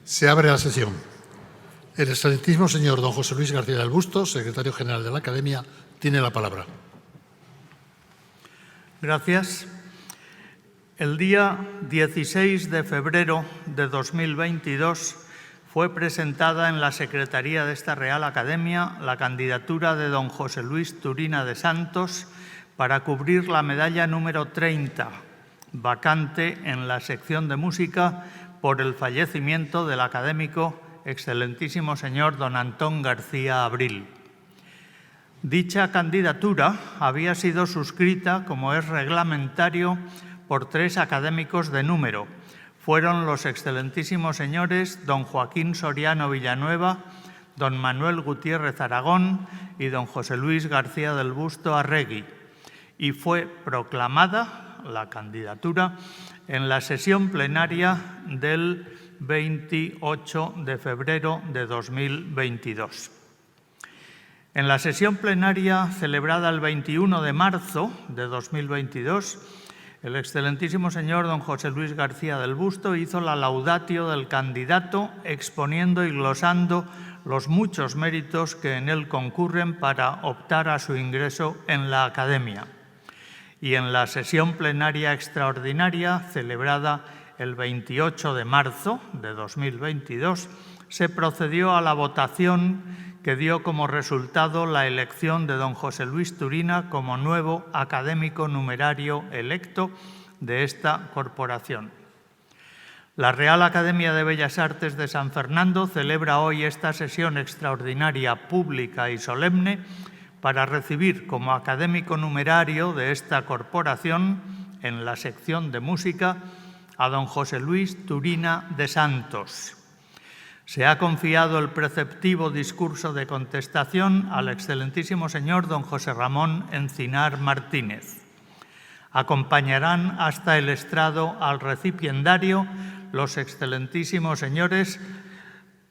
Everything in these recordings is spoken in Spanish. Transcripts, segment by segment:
Se abre la sesión. El excelentísimo señor don José Luis García del Busto, secretario general de la Academia, tiene la palabra. Gracias. El día 16 de febrero de 2022 fue presentada en la Secretaría de esta Real Academia la candidatura de don José Luis Turina de Santos para cubrir la medalla número 30, vacante en la sección de música por el fallecimiento del académico excelentísimo señor don Antón García Abril. Dicha candidatura había sido suscrita, como es reglamentario, por 3 académicos de número. Fueron los excelentísimos señores don Joaquín Soriano Villanueva, don Manuel Gutiérrez Aragón y don José Luis García del Busto Arregui. Y fue proclamada la candidatura en la sesión plenaria del 28 de febrero de 2022. En la sesión plenaria celebrada el 21 de marzo de 2022, el excelentísimo señor don José Luis García del Busto hizo la laudatio del candidato, exponiendo y glosando los muchos méritos que en él concurren para optar a su ingreso en la Academia. Y en la sesión plenaria extraordinaria, celebrada el 28 de marzo de 2022, se procedió a la votación que dio como resultado la elección de don José Luis Turina como nuevo académico numerario electo de esta corporación. La Real Academia de Bellas Artes de San Fernando celebra hoy esta sesión extraordinaria pública y solemne para recibir como académico numerario de esta corporación en la sección de música a don José Luis Turina de Santos. Se ha confiado el preceptivo discurso de contestación al excelentísimo señor don José Ramón Encinar Martínez. Acompañarán hasta el estrado al recipiendario los excelentísimos señores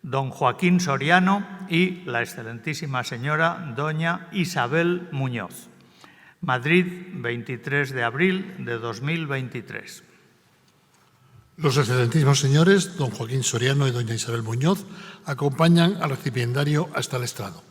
don Joaquín Soriano y la excelentísima señora doña Isabel Muñoz. Madrid, 23 de abril de 2023. Los excelentísimos señores don Joaquín Soriano y doña Isabel Muñoz acompañan al recipiendario hasta el estrado.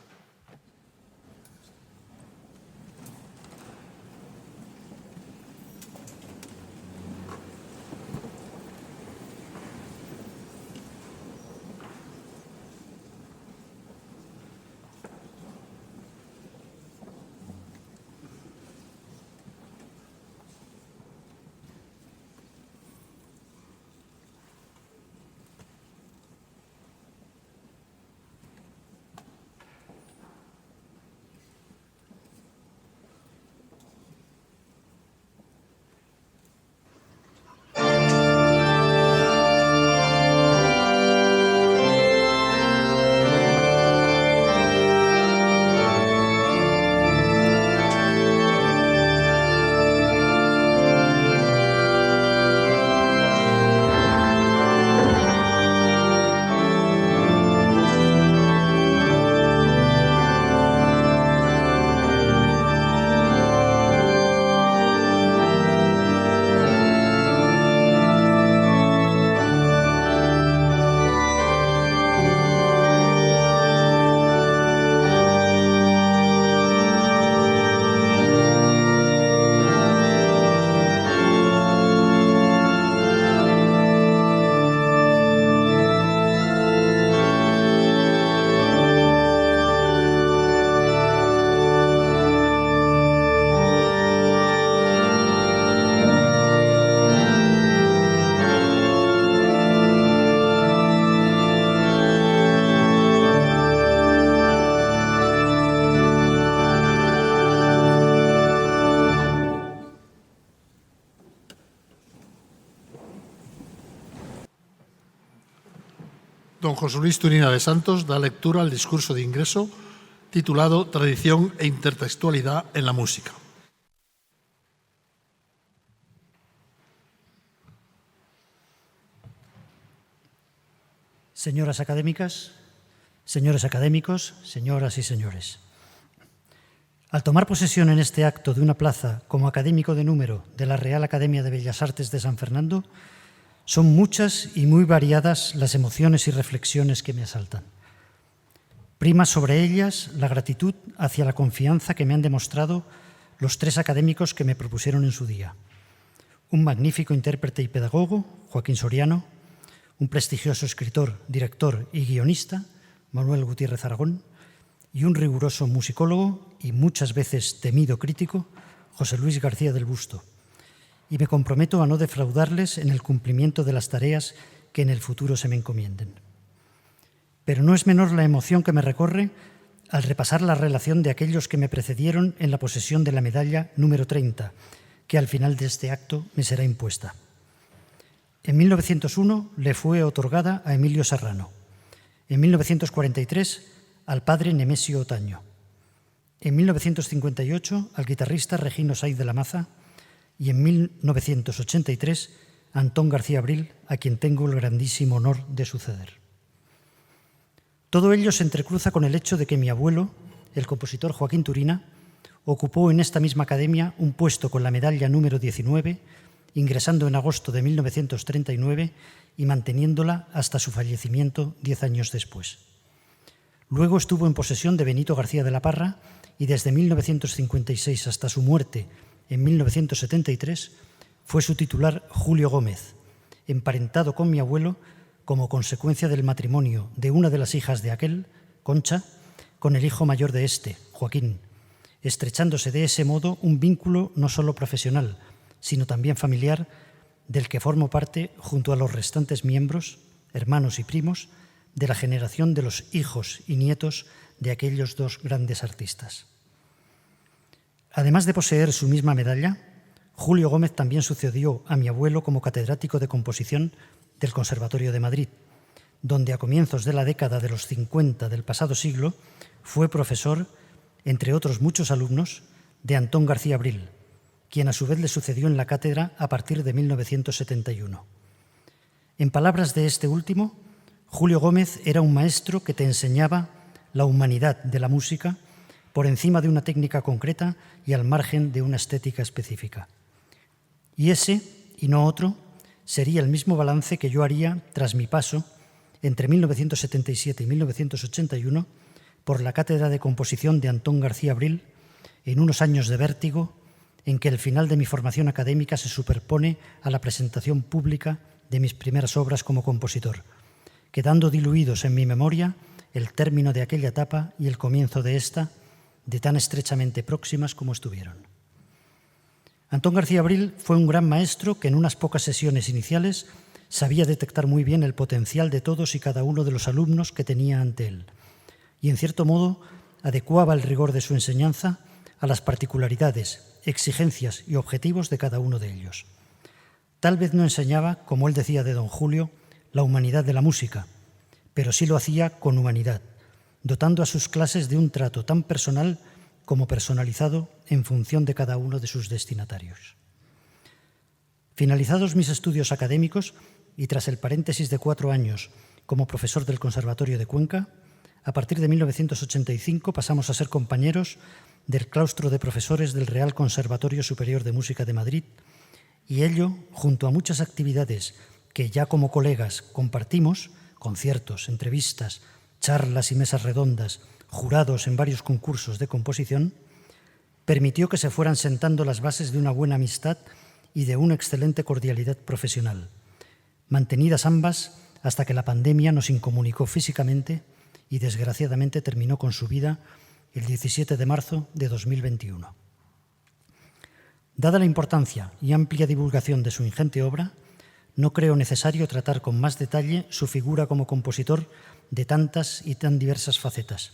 Don José Luis Turina de Santos da lectura al discurso de ingreso titulado Tradición e intertextualidad en la música. Señoras académicas, señores académicos, señoras y señores. Al tomar posesión en este acto de una plaza como académico de número de la Real Academia de Bellas Artes de San Fernando, son muchas y muy variadas las emociones y reflexiones que me asaltan. Prima sobre ellas la gratitud hacia la confianza que me han demostrado los 3 académicos que me propusieron en su día. Un magnífico intérprete y pedagogo, Joaquín Soriano, un prestigioso escritor, director y guionista, Manuel Gutiérrez Aragón, y un riguroso musicólogo y muchas veces temido crítico, José Luis García del Busto. Y me comprometo a no defraudarles en el cumplimiento de las tareas que en el futuro se me encomienden. Pero no es menor la emoción que me recorre al repasar la relación de aquellos que me precedieron en la posesión de la medalla número 30, que al final de este acto me será impuesta. En 1901 le fue otorgada a Emilio Serrano. En 1943 al padre Nemesio Otaño. En 1958 al guitarrista Regino Saiz de la Maza y en 1983 a Antón García Abril, a quien tengo el grandísimo honor de suceder. Todo ello se entrecruza con el hecho de que mi abuelo, el compositor Joaquín Turina, ocupó en esta misma academia un puesto con la medalla número 19, ingresando en agosto de 1939 y manteniéndola hasta su fallecimiento 10 años después. Luego estuvo en posesión de Benito García de la Parra y desde 1956 hasta su muerte en 1973 fue su titular Julio Gómez, emparentado con mi abuelo como consecuencia del matrimonio de una de las hijas de aquel, Concha, con el hijo mayor de este, Joaquín, estrechándose de ese modo un vínculo no solo profesional, sino también familiar, del que formo parte junto a los restantes miembros, hermanos y primos, de la generación de los hijos y nietos de aquellos 2 grandes artistas. Además de poseer su misma medalla, Julio Gómez también sucedió a mi abuelo como catedrático de composición del Conservatorio de Madrid, donde a comienzos de la década de los 50 del pasado siglo fue profesor, entre otros muchos alumnos, de Antón García Abril, quien a su vez le sucedió en la cátedra a partir de 1971. En palabras de este último, Julio Gómez era un maestro que te enseñaba la humanidad de la música por encima de una técnica concreta y al margen de una estética específica. Y ese, y no otro, sería el mismo balance que yo haría tras mi paso, entre 1977 y 1981, por la cátedra de composición de Antón García Abril, en unos años de vértigo en que el final de mi formación académica se superpone a la presentación pública de mis primeras obras como compositor, quedando diluidos en mi memoria el término de aquella etapa y el comienzo de esta, de tan estrechamente próximas como estuvieron. Antón García Abril fue un gran maestro que en unas pocas sesiones iniciales sabía detectar muy bien el potencial de todos y cada uno de los alumnos que tenía ante él y, en cierto modo, adecuaba el rigor de su enseñanza a las particularidades, exigencias y objetivos de cada uno de ellos. Tal vez no enseñaba, como él decía de don Julio, la humanidad de la música, pero sí lo hacía con humanidad, dotando a sus clases de un trato tan personal como personalizado en función de cada uno de sus destinatarios. Finalizados mis estudios académicos y tras el paréntesis de 4 años como profesor del Conservatorio de Cuenca, a partir de 1985 pasamos a ser compañeros del claustro de profesores del Real Conservatorio Superior de Música de Madrid, y ello junto a muchas actividades que ya como colegas compartimos, conciertos, entrevistas, charlas y mesas redondas, jurados en varios concursos de composición, permitió que se fueran sentando las bases de una buena amistad y de una excelente cordialidad profesional, mantenidas ambas hasta que la pandemia nos incomunicó físicamente y desgraciadamente terminó con su vida el 17 de marzo de 2021. Dada la importancia y amplia divulgación de su ingente obra, no creo necesario tratar con más detalle su figura como compositor de tantas y tan diversas facetas.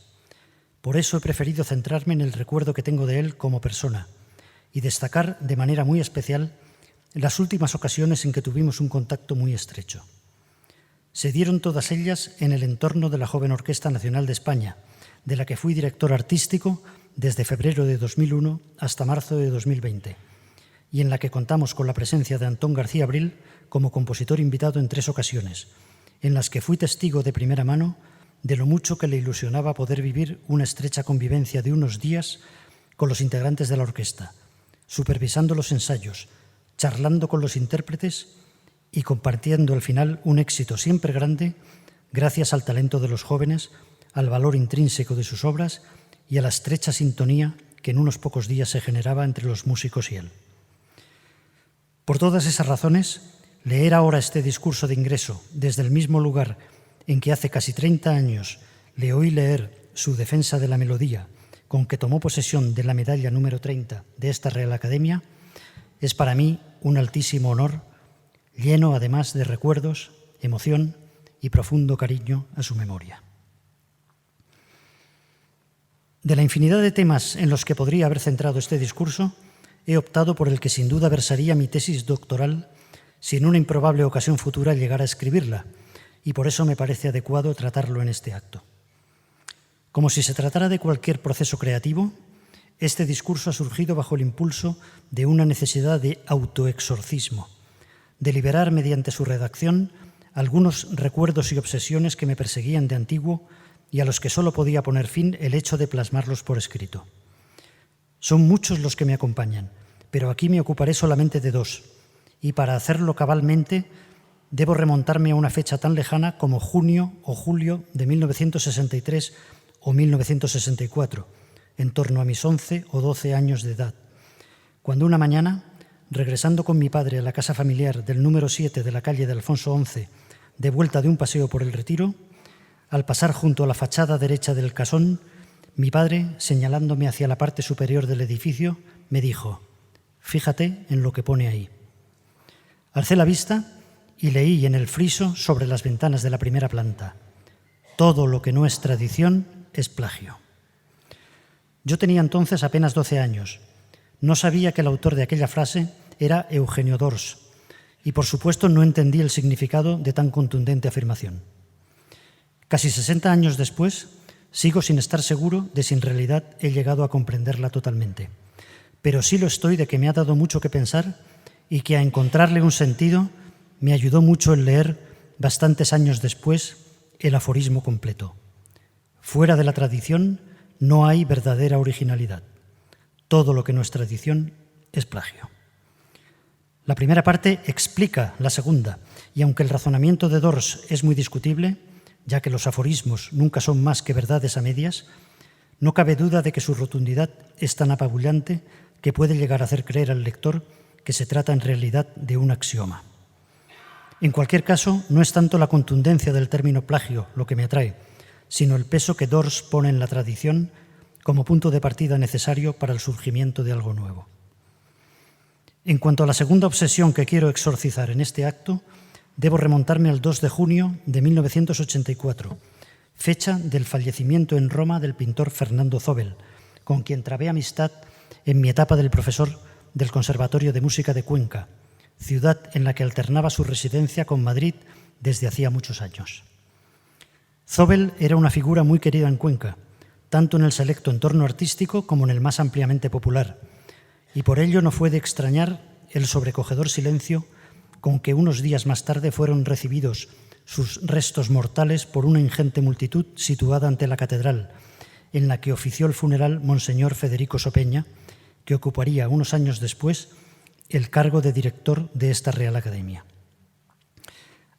Por eso he preferido centrarme en el recuerdo que tengo de él como persona y destacar de manera muy especial las últimas ocasiones en que tuvimos un contacto muy estrecho. Se dieron todas ellas en el entorno de la Joven Orquesta Nacional de España, de la que fui director artístico desde febrero de 2001 hasta marzo de 2020, y en la que contamos con la presencia de Antón García Abril como compositor invitado en 3 ocasiones, en las que fui testigo de primera mano de lo mucho que le ilusionaba poder vivir una estrecha convivencia de unos días con los integrantes de la orquesta, supervisando los ensayos, charlando con los intérpretes y compartiendo al final un éxito siempre grande gracias al talento de los jóvenes, al valor intrínseco de sus obras y a la estrecha sintonía que en unos pocos días se generaba entre los músicos y él. Por todas esas razones, leer ahora este discurso de ingreso desde el mismo lugar en que hace casi 30 años le oí leer su defensa de la melodía con que tomó posesión de la medalla número 30 de esta Real Academia, es para mí un altísimo honor, lleno además de recuerdos, emoción y profundo cariño a su memoria. De la infinidad de temas en los que podría haber centrado este discurso, he optado por el que sin duda versaría mi tesis doctoral si en una improbable ocasión futura llegara a escribirla, y por eso me parece adecuado tratarlo en este acto. Como si se tratara de cualquier proceso creativo, este discurso ha surgido bajo el impulso de una necesidad de autoexorcismo, de liberar mediante su redacción algunos recuerdos y obsesiones que me perseguían de antiguo y a los que solo podía poner fin el hecho de plasmarlos por escrito. Son muchos los que me acompañan, pero aquí me ocuparé solamente de dos, y para hacerlo cabalmente debo remontarme a una fecha tan lejana como junio o julio de 1963 o 1964, en torno a mis 11 o 12 años de edad, cuando una mañana, regresando con mi padre a la casa familiar del número 7 de la calle de Alfonso XI, de vuelta de un paseo por el Retiro, al pasar junto a la fachada derecha del casón, mi padre, señalándome hacia la parte superior del edificio, me dijo: «Fíjate en lo que pone ahí». Alcé la vista y leí en el friso sobre las ventanas de la primera planta: «Todo lo que no es tradición es plagio». Yo tenía entonces apenas 12 años. No sabía que el autor de aquella frase era Eugenio d'Ors y, por supuesto, no entendí el significado de tan contundente afirmación. Casi 60 años después, sigo sin estar seguro de si en realidad he llegado a comprenderla totalmente, pero sí lo estoy de que me ha dado mucho que pensar y que a encontrarle un sentido me ayudó mucho el leer, bastantes años después, el aforismo completo: «Fuera de la tradición no hay verdadera originalidad. Todo lo que no es tradición es plagio». La primera parte explica la segunda, y aunque el razonamiento de d'Ors es muy discutible, ya que los aforismos nunca son más que verdades a medias, no cabe duda de que su rotundidad es tan apabullante que puede llegar a hacer creer al lector que se trata en realidad de un axioma. En cualquier caso, no es tanto la contundencia del término plagio lo que me atrae, sino el peso que d'Ors pone en la tradición como punto de partida necesario para el surgimiento de algo nuevo. En cuanto a la segunda obsesión que quiero exorcizar en este acto, debo remontarme al 2 de junio de 1984, fecha del fallecimiento en Roma del pintor Fernando Zóbel, con quien trabé amistad en mi etapa del profesor del Conservatorio de Música de Cuenca, ciudad en la que alternaba su residencia con Madrid desde hacía muchos años. Zóbel era una figura muy querida en Cuenca, tanto en el selecto entorno artístico como en el más ampliamente popular, y por ello no fue de extrañar el sobrecogedor silencio con que unos días más tarde fueron recibidos sus restos mortales por una ingente multitud situada ante la catedral, en la que ofició el funeral Monseñor Federico Sopeña, que ocuparía unos años después el cargo de director de esta Real Academia.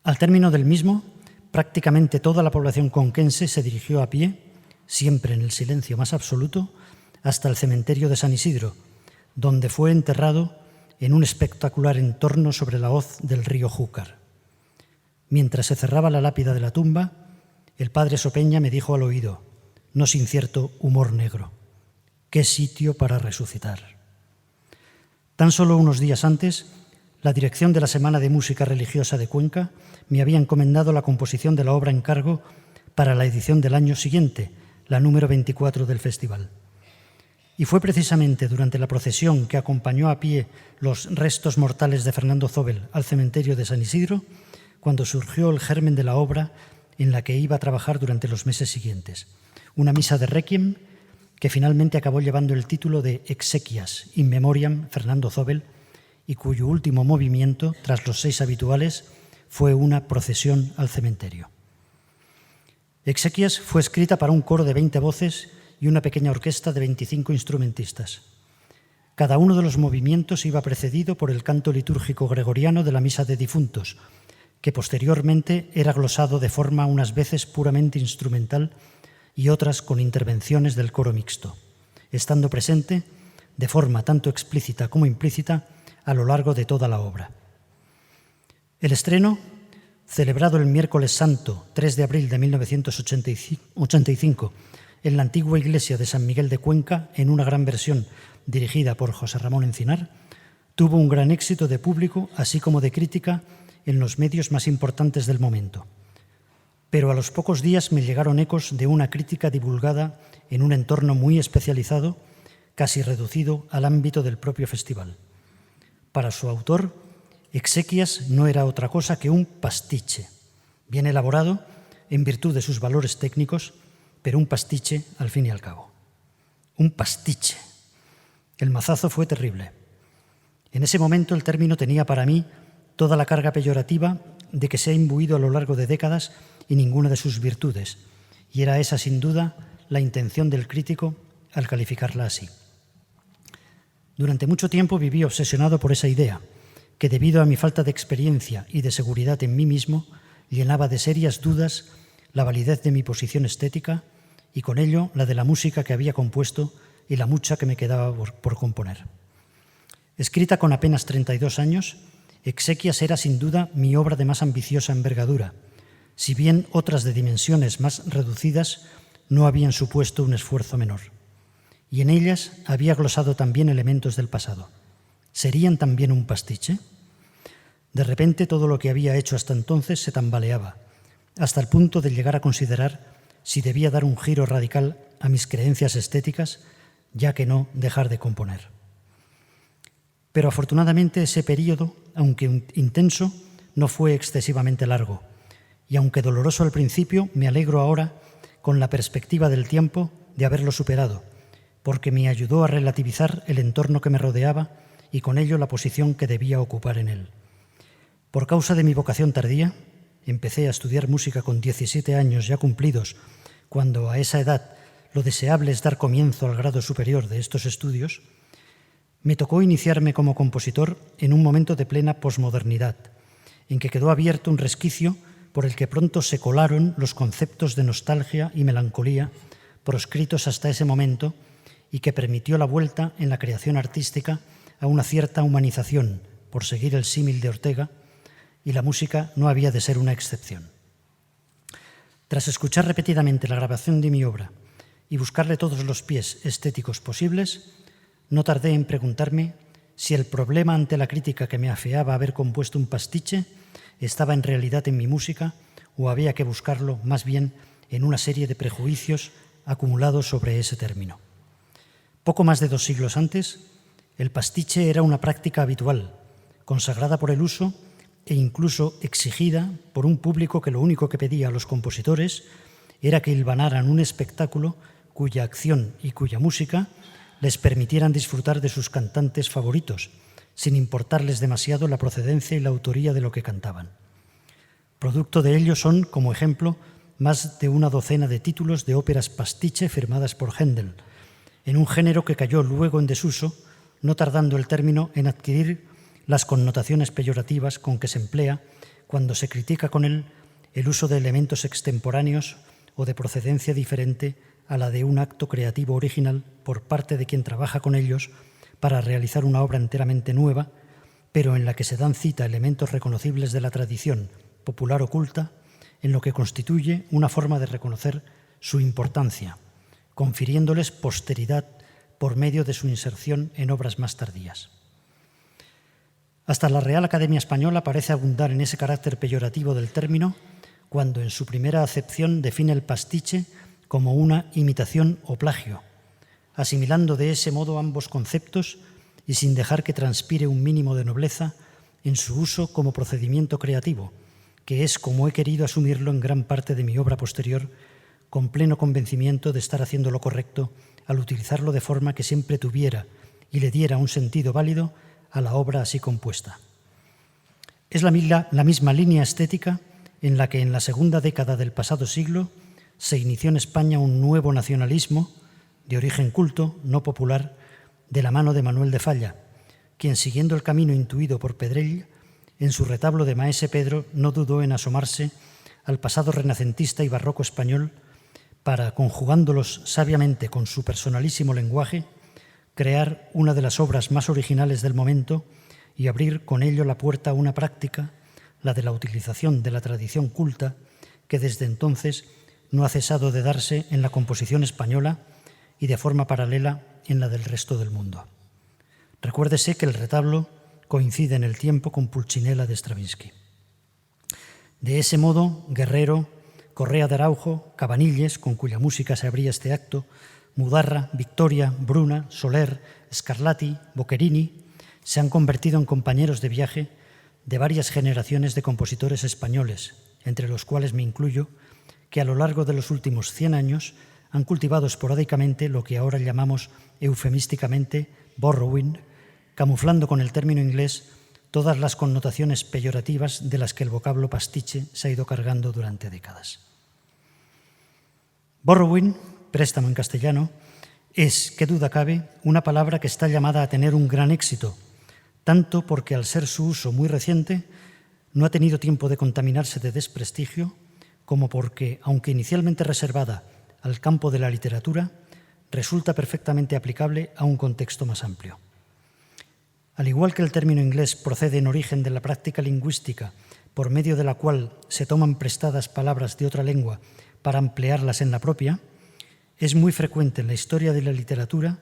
Al término del mismo, prácticamente toda la población conquense se dirigió a pie, siempre en el silencio más absoluto, hasta el cementerio de San Isidro, donde fue enterrado en un espectacular entorno sobre la hoz del río Júcar. Mientras se cerraba la lápida de la tumba, el padre Sopeña me dijo al oído, no sin cierto humor negro: «¡Qué sitio para resucitar!». Tan solo unos días antes, la dirección de la Semana de Música Religiosa de Cuenca me había encomendado la composición de la obra en cargo para la edición del año siguiente, la número 24 del festival. Y fue precisamente durante la procesión que acompañó a pie los restos mortales de Fernando Zóbel al cementerio de San Isidro cuando surgió el germen de la obra en la que iba a trabajar durante los meses siguientes. Una misa de requiem que finalmente acabó llevando el título de Exequias in memoriam Fernando Zóbel y cuyo último movimiento, tras los 6 habituales, fue una procesión al cementerio. Exequias fue escrita para un coro de 20 voces y una pequeña orquesta de 25 instrumentistas. Cada uno de los movimientos iba precedido por el canto litúrgico gregoriano de la Misa de Difuntos, que posteriormente era glosado de forma unas veces puramente instrumental y otras con intervenciones del coro mixto, estando presente de forma tanto explícita como implícita a lo largo de toda la obra. El estreno, celebrado el miércoles santo 3 de abril de 1985 en la antigua iglesia de San Miguel de Cuenca, en una gran versión dirigida por José Ramón Encinar, tuvo un gran éxito de público, así como de crítica en los medios más importantes del momento. Pero a los pocos días me llegaron ecos de una crítica divulgada en un entorno muy especializado, casi reducido al ámbito del propio festival. Para su autor, Exequias no era otra cosa que un pastiche, bien elaborado en virtud de sus valores técnicos, pero un pastiche al fin y al cabo. Un pastiche. El mazazo fue terrible. En ese momento el término tenía para mí toda la carga peyorativa de que se ha imbuido a lo largo de décadas y ninguna de sus virtudes, y era esa sin duda la intención del crítico al calificarla así. Durante mucho tiempo viví obsesionado por esa idea, que debido a mi falta de experiencia y de seguridad en mí mismo, llenaba de serias dudas la validez de mi posición estética y con ello la de la música que había compuesto y la mucha que me quedaba por componer. Escrita con apenas 32 años, Exequias era sin duda mi obra de más ambiciosa envergadura, si bien otras de dimensiones más reducidas no habían supuesto un esfuerzo menor. Y en ellas había glosado también elementos del pasado. ¿Serían también un pastiche? De repente todo lo que había hecho hasta entonces se tambaleaba, hasta el punto de llegar a considerar si debía dar un giro radical a mis creencias estéticas, ya que no dejar de componer. Pero afortunadamente ese período, aunque intenso, no fue excesivamente largo, y aunque doloroso al principio, me alegro ahora, con la perspectiva del tiempo, de haberlo superado, porque me ayudó a relativizar el entorno que me rodeaba y con ello la posición que debía ocupar en él. Por causa de mi vocación tardía, empecé a estudiar música con 17 años ya cumplidos, cuando a esa edad lo deseable es dar comienzo al grado superior de estos estudios. Me tocó iniciarme como compositor en un momento de plena posmodernidad, en que quedó abierto un resquicio por el que pronto se colaron los conceptos de nostalgia y melancolía proscritos hasta ese momento y que permitió la vuelta en la creación artística a una cierta humanización, por seguir el símil de Ortega, y la música no había de ser una excepción. Tras escuchar repetidamente la grabación de mi obra y buscarle todos los pies estéticos posibles, no tardé en preguntarme si el problema ante la crítica que me afeaba haber compuesto un pastiche estaba en realidad en mi música o había que buscarlo más bien en una serie de prejuicios acumulados sobre ese término. Poco más de 2 siglos antes, el pastiche era una práctica habitual, consagrada por el uso e incluso exigida por un público que lo único que pedía a los compositores era que hilvanaran un espectáculo cuya acción y cuya música les permitieran disfrutar de sus cantantes favoritos, sin importarles demasiado la procedencia y la autoría de lo que cantaban. Producto de ello son, como ejemplo, más de una docena de títulos de óperas pastiche firmadas por Händel, en un género que cayó luego en desuso, no tardando el término en adquirir las connotaciones peyorativas con que se emplea cuando se critica con él el uso de elementos extemporáneos o de procedencia diferente a la de un acto creativo original por parte de quien trabaja con ellos para realizar una obra enteramente nueva, pero en la que se dan cita elementos reconocibles de la tradición popular oculta, en lo que constituye una forma de reconocer su importancia, confiriéndoles posteridad por medio de su inserción en obras más tardías. Hasta la Real Academia Española parece abundar en ese carácter peyorativo del término, cuando en su primera acepción define el pastiche como una imitación o plagio, asimilando de ese modo ambos conceptos y sin dejar que transpire un mínimo de nobleza en su uso como procedimiento creativo, que es como he querido asumirlo en gran parte de mi obra posterior, con pleno convencimiento de estar haciendo lo correcto al utilizarlo de forma que siempre tuviera y le diera un sentido válido a la obra así compuesta. Es la misma línea estética en la que en la segunda década del pasado siglo se inició en España un nuevo nacionalismo de origen culto, no popular, de la mano de Manuel de Falla, quien, siguiendo el camino intuido por Pedrell, en su retablo de Maese Pedro no dudó en asomarse al pasado renacentista y barroco español para, conjugándolos sabiamente con su personalísimo lenguaje, crear una de las obras más originales del momento y abrir con ello la puerta a una práctica, la de la utilización de la tradición culta, que desde entonces no ha cesado de darse en la composición española y de forma paralela en la del resto del mundo. Recuérdese que el retablo coincide en el tiempo con Pulcinella de Stravinsky. De ese modo, Guerrero, Correa de Araujo, Cabanilles, con cuya música se abría este acto, Mudarra, Victoria, Bruna, Soler, Scarlatti, Boccherini, se han convertido en compañeros de viaje de varias generaciones de compositores españoles, entre los cuales me incluyo, que a lo largo de los últimos 100 años han cultivado esporádicamente lo que ahora llamamos eufemísticamente borrowing, camuflando con el término inglés todas las connotaciones peyorativas de las que el vocablo pastiche se ha ido cargando durante décadas. Borrowing, préstamo en castellano, es, qué duda cabe, una palabra que está llamada a tener un gran éxito, tanto porque al ser su uso muy reciente no ha tenido tiempo de contaminarse de desprestigio, como porque, aunque inicialmente reservada al campo de la literatura, resulta perfectamente aplicable a un contexto más amplio. Al igual que el término inglés procede en origen de la práctica lingüística por medio de la cual se toman prestadas palabras de otra lengua para emplearlas en la propia, es muy frecuente en la historia de la literatura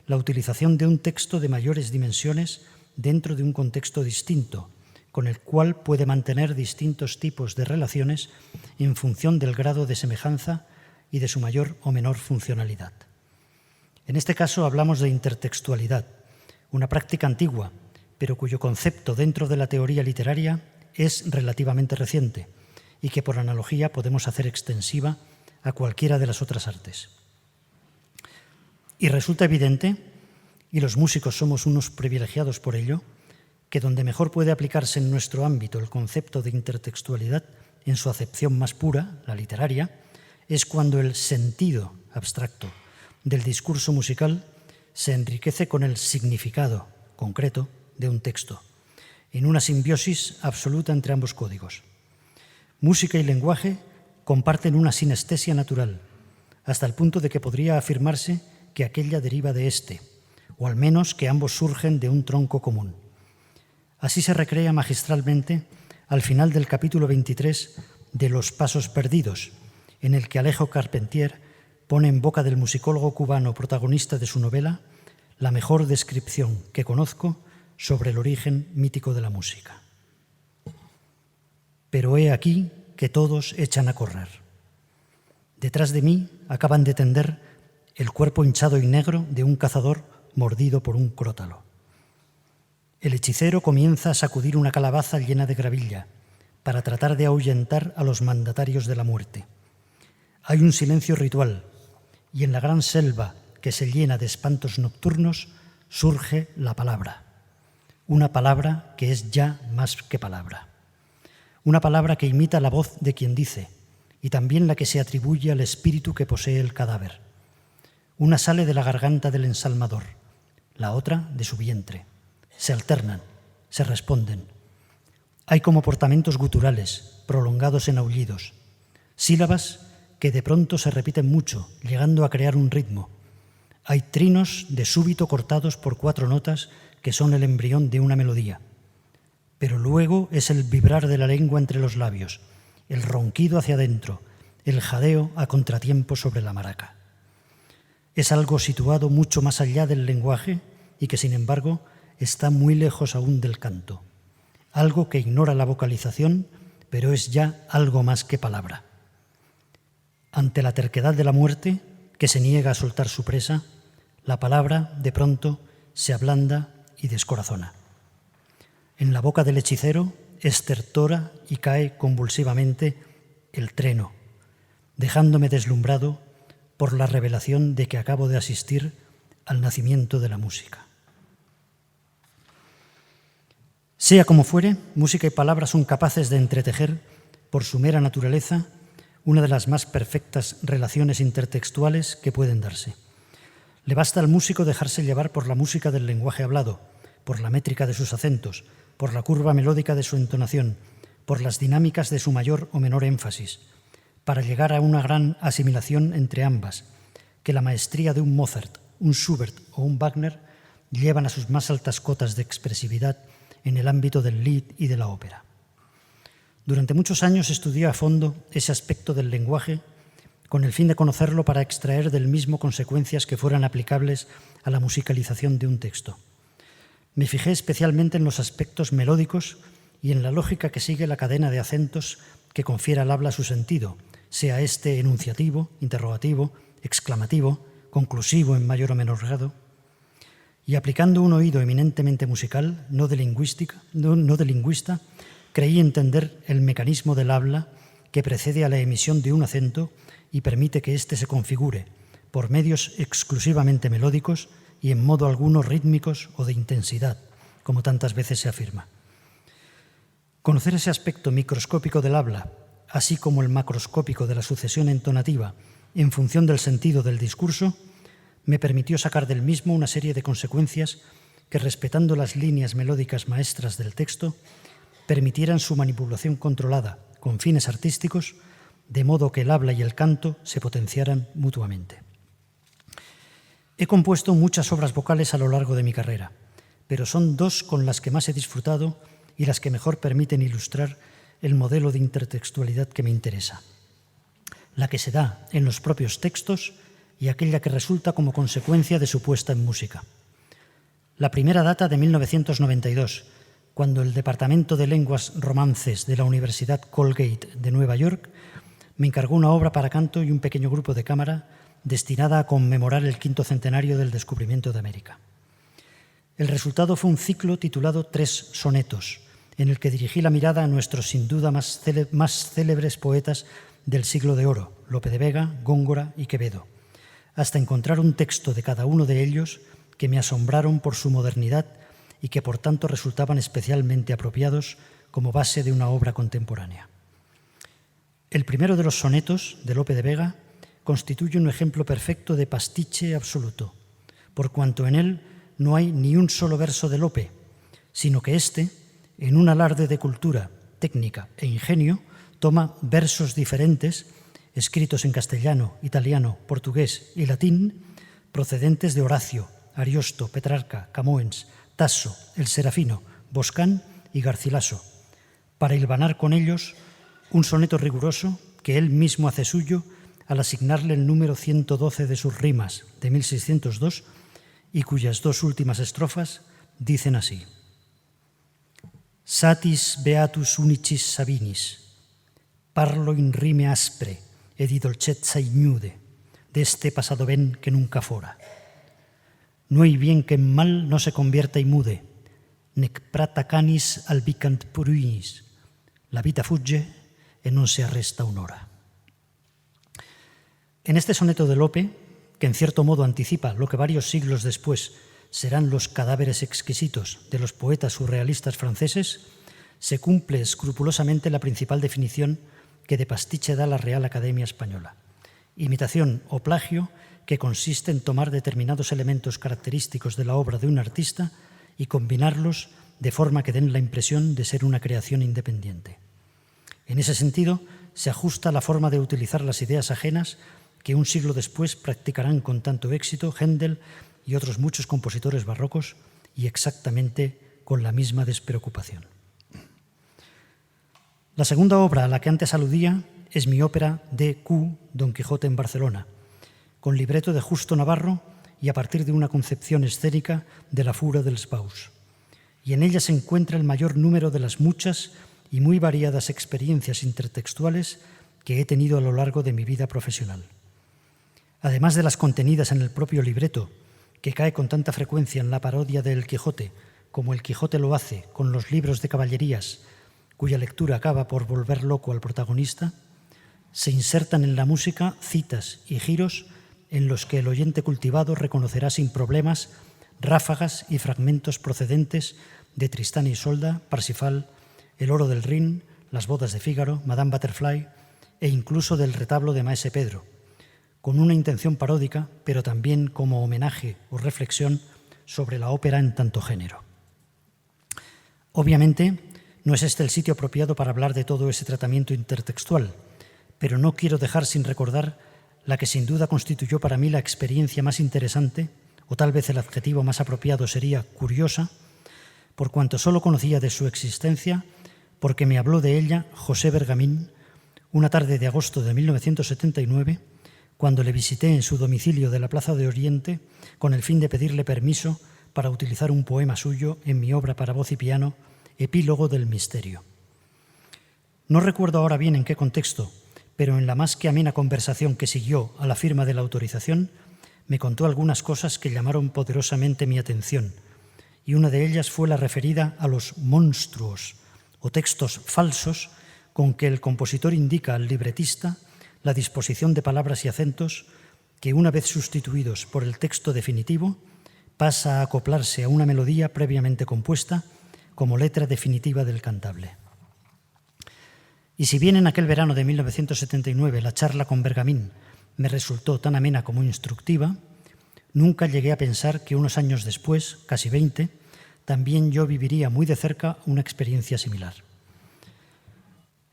la utilización de un texto de mayores dimensiones dentro de un contexto distinto, con el cual puede mantener distintos tipos de relaciones en función del grado de semejanza y de su mayor o menor funcionalidad. En este caso hablamos de intertextualidad, una práctica antigua, pero cuyo concepto dentro de la teoría literaria es relativamente reciente y que por analogía podemos hacer extensiva a cualquiera de las otras artes. Y resulta evidente, y los músicos somos unos privilegiados por ello, que donde mejor puede aplicarse en nuestro ámbito el concepto de intertextualidad en su acepción más pura, la literaria, es cuando el sentido abstracto del discurso musical se enriquece con el significado concreto de un texto, en una simbiosis absoluta entre ambos códigos. Música y lenguaje comparten una sinestesia natural, hasta el punto de que podría afirmarse que aquella deriva de éste, o al menos que ambos surgen de un tronco común. Así se recrea magistralmente al final del capítulo 23 de Los Pasos Perdidos, en el que Alejo Carpentier pone en boca del musicólogo cubano protagonista de su novela la mejor descripción que conozco sobre el origen mítico de la música. Pero he aquí que todos echan a correr. Detrás de mí acaban de tender el cuerpo hinchado y negro de un cazador mordido por un crótalo. El hechicero comienza a sacudir una calabaza llena de gravilla para tratar de ahuyentar a los mandatarios de la muerte. Hay un silencio ritual y en la gran selva que se llena de espantos nocturnos surge la palabra. Una palabra que es ya más que palabra. Una palabra que imita la voz de quien dice y también la que se atribuye al espíritu que posee el cadáver. Una sale de la garganta del ensalmador, la otra de su vientre. Se alternan, se responden. Hay como portamentos guturales, prolongados en aullidos, sílabas que de pronto se repiten mucho, llegando a crear un ritmo. Hay trinos de súbito cortados por 4 notas que son el embrión de una melodía. Pero luego es el vibrar de la lengua entre los labios, el ronquido hacia adentro, el jadeo a contratiempo sobre la maraca. Es algo situado mucho más allá del lenguaje y que, sin embargo, está muy lejos aún del canto. Algo que ignora la vocalización, pero es ya algo más que palabra. Ante la terquedad de la muerte, que se niega a soltar su presa, la palabra, de pronto, se ablanda y descorazona. En la boca del hechicero estertora y cae convulsivamente el treno, dejándome deslumbrado por la revelación de que acabo de asistir al nacimiento de la música. Sea como fuere, música y palabra son capaces de entretejer, por su mera naturaleza, una de las más perfectas relaciones intertextuales que pueden darse. Le basta al músico dejarse llevar por la música del lenguaje hablado, por la métrica de sus acentos, por la curva melódica de su entonación, por las dinámicas de su mayor o menor énfasis, para llegar a una gran asimilación entre ambas, que la maestría de un Mozart, un Schubert o un Wagner llevan a sus más altas cotas de expresividad en el ámbito del Lied y de la ópera. Durante muchos años estudié a fondo ese aspecto del lenguaje con el fin de conocerlo para extraer del mismo consecuencias que fueran aplicables a la musicalización de un texto. Me fijé especialmente en los aspectos melódicos y en la lógica que sigue la cadena de acentos que confiere al habla su sentido, sea este enunciativo, interrogativo, exclamativo, conclusivo en mayor o menor grado. Y aplicando un oído eminentemente musical, no de lingüista, creí entender el mecanismo del habla que precede a la emisión de un acento y permite que éste se configure por medios exclusivamente melódicos y en modo alguno rítmicos o de intensidad, como tantas veces se afirma. Conocer ese aspecto microscópico del habla, así como el macroscópico de la sucesión entonativa en función del sentido del discurso, me permitió sacar del mismo una serie de consecuencias que, respetando las líneas melódicas maestras del texto, permitieran su manipulación controlada con fines artísticos, de modo que el habla y el canto se potenciaran mutuamente. He compuesto muchas obras vocales a lo largo de mi carrera, pero son dos con las que más he disfrutado y las que mejor permiten ilustrar el modelo de intertextualidad que me interesa. La que se da en los propios textos y aquella que resulta como consecuencia de su puesta en música. La primera data de 1992, cuando el Departamento de Lenguas Romances de la Universidad Colgate de Nueva York me encargó una obra para canto y un pequeño grupo de cámara destinada a conmemorar el 5º centenario del descubrimiento de América. El resultado fue un ciclo titulado 3 sonetos, en el que dirigí la mirada a nuestros sin duda más célebres poetas del siglo de oro, Lope de Vega, Góngora y Quevedo, hasta encontrar un texto de cada uno de ellos que me asombraron por su modernidad y que por tanto resultaban especialmente apropiados como base de una obra contemporánea. El primero de los sonetos, de Lope de Vega, constituye un ejemplo perfecto de pastiche absoluto, por cuanto en él no hay ni un solo verso de Lope, sino que éste, en un alarde de cultura, técnica e ingenio, toma versos diferentes, escritos en castellano, italiano, portugués y latín, procedentes de Horacio, Ariosto, Petrarca, Camoens, Tasso, El Serafino, Boscán y Garcilaso, para hilvanar con ellos un soneto riguroso que él mismo hace suyo al asignarle el número 112 de sus rimas de 1602 y cuyas dos últimas estrofas dicen así: Satis beatus unicis sabinis, parlo in rime aspre e di dolcezza ignude, d'este pasado ben que nunca fora. No hay bien que en mal no se convierta y mude, nec prata canis albicant pruinis, la vita fugge e non se arresta un'ora. En este soneto de Lope, que en cierto modo anticipa lo que varios siglos después serán los cadáveres exquisitos de los poetas surrealistas franceses, se cumple escrupulosamente la principal definición que de pastiche da la Real Academia Española: imitación o plagio que consiste en tomar determinados elementos característicos de la obra de un artista y combinarlos de forma que den la impresión de ser una creación independiente. En ese sentido, se ajusta la forma de utilizar las ideas ajenas que un siglo después practicarán con tanto éxito Händel y otros muchos compositores barrocos, y exactamente con la misma despreocupación. La segunda obra a la que antes aludía es mi ópera D.Q. Don Quijote en Barcelona, con libreto de Justo Navarro y a partir de una concepción escénica de la Fura dels Baus. Y en ella se encuentra el mayor número de las muchas y muy variadas experiencias intertextuales que he tenido a lo largo de mi vida profesional. Además de las contenidas en el propio libreto, que cae con tanta frecuencia en la parodia de El Quijote, como El Quijote lo hace con los libros de caballerías, cuya lectura acaba por volver loco al protagonista, se insertan en la música citas y giros en los que el oyente cultivado reconocerá sin problemas ráfagas y fragmentos procedentes de Tristán y Isolda, Parsifal, El oro del Rin, Las bodas de Fígaro, Madame Butterfly e incluso del retablo de Maese Pedro, con una intención paródica, pero también como homenaje o reflexión sobre la ópera en tanto género. Obviamente, no es este el sitio apropiado para hablar de todo ese tratamiento intertextual, pero no quiero dejar sin recordar la que sin duda constituyó para mí la experiencia más interesante, o tal vez el adjetivo más apropiado sería curiosa, por cuanto solo conocía de su existencia, porque me habló de ella José Bergamín una tarde de agosto de 1979, cuando le visité en su domicilio de la Plaza de Oriente con el fin de pedirle permiso para utilizar un poema suyo en mi obra para voz y piano, Epílogo del Misterio. No recuerdo ahora bien en qué contexto, pero en la más que amena conversación que siguió a la firma de la autorización, me contó algunas cosas que llamaron poderosamente mi atención, y una de ellas fue la referida a los monstruos o textos falsos con que el compositor indica al libretista la disposición de palabras y acentos que, una vez sustituidos por el texto definitivo, pasa a acoplarse a una melodía previamente compuesta como letra definitiva del cantable. Y si bien en aquel verano de 1979 la charla con Bergamín me resultó tan amena como instructiva, nunca llegué a pensar que unos años después, casi 20, también yo viviría muy de cerca una experiencia similar.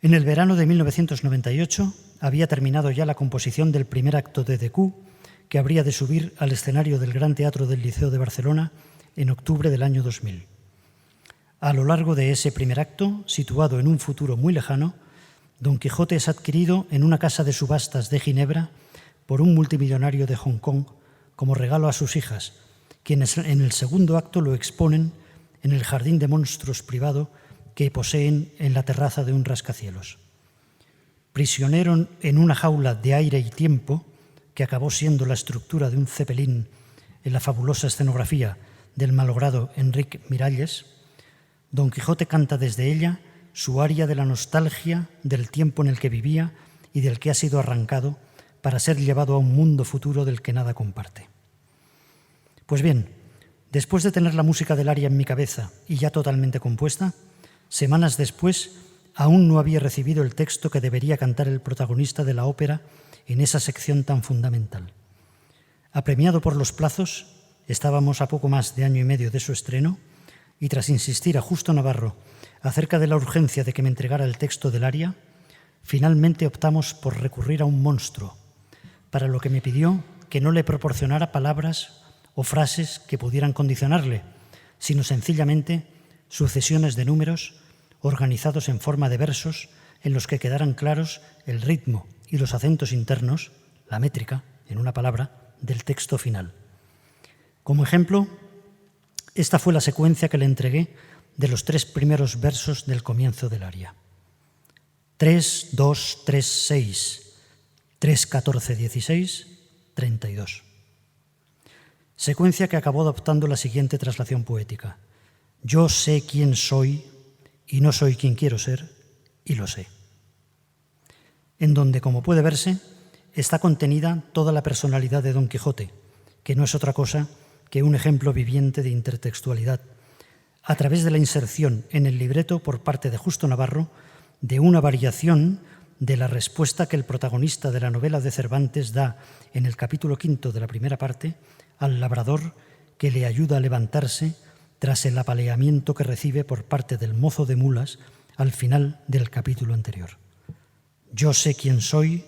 En el verano de 1998 había terminado ya la composición del primer acto de Decoux, que habría de subir al escenario del Gran Teatro del Liceo de Barcelona en octubre del año 2000. A lo largo de ese primer acto, situado en un futuro muy lejano, Don Quijote es adquirido en una casa de subastas de Ginebra por un multimillonario de Hong Kong como regalo a sus hijas, quienes en el segundo acto lo exponen en el jardín de monstruos privado que poseen en la terraza de un rascacielos. Prisionero en una jaula de aire y tiempo, que acabó siendo la estructura de un cepelín en la fabulosa escenografía del malogrado Enric Miralles, Don Quijote canta desde ella su aria de la nostalgia del tiempo en el que vivía y del que ha sido arrancado para ser llevado a un mundo futuro del que nada comparte. Pues bien, después de tener la música del aria en mi cabeza y ya totalmente compuesta, semanas después aún no había recibido el texto que debería cantar el protagonista de la ópera en esa sección tan fundamental. Apremiado por los plazos, estábamos a poco más de año y medio de su estreno, y tras insistir a Justo Navarro acerca de la urgencia de que me entregara el texto del aria, finalmente optamos por recurrir a un monstruo, para lo que me pidió que no le proporcionara palabras o frases que pudieran condicionarle, sino sencillamente sucesiones de números organizados en forma de versos en los que quedaran claros el ritmo y los acentos internos, la métrica, en una palabra, del texto final. Como ejemplo, esta fue la secuencia que le entregué de los 3 primeros versos del comienzo del aria. 3, 2, 3, 6, 3, 14, 16, 32. Secuencia que acabó adoptando la siguiente traslación poética. Yo sé quién soy y no soy quien quiero ser, y lo sé. En donde, como puede verse, está contenida toda la personalidad de Don Quijote, que no es otra cosa que un ejemplo viviente de intertextualidad, a través de la inserción en el libreto por parte de Justo Navarro de una variación de la respuesta que el protagonista de la novela de Cervantes da en el capítulo 5 de la primera parte al labrador que le ayuda a levantarse tras el apaleamiento que recibe por parte del mozo de mulas al final del capítulo anterior. Yo sé quién soy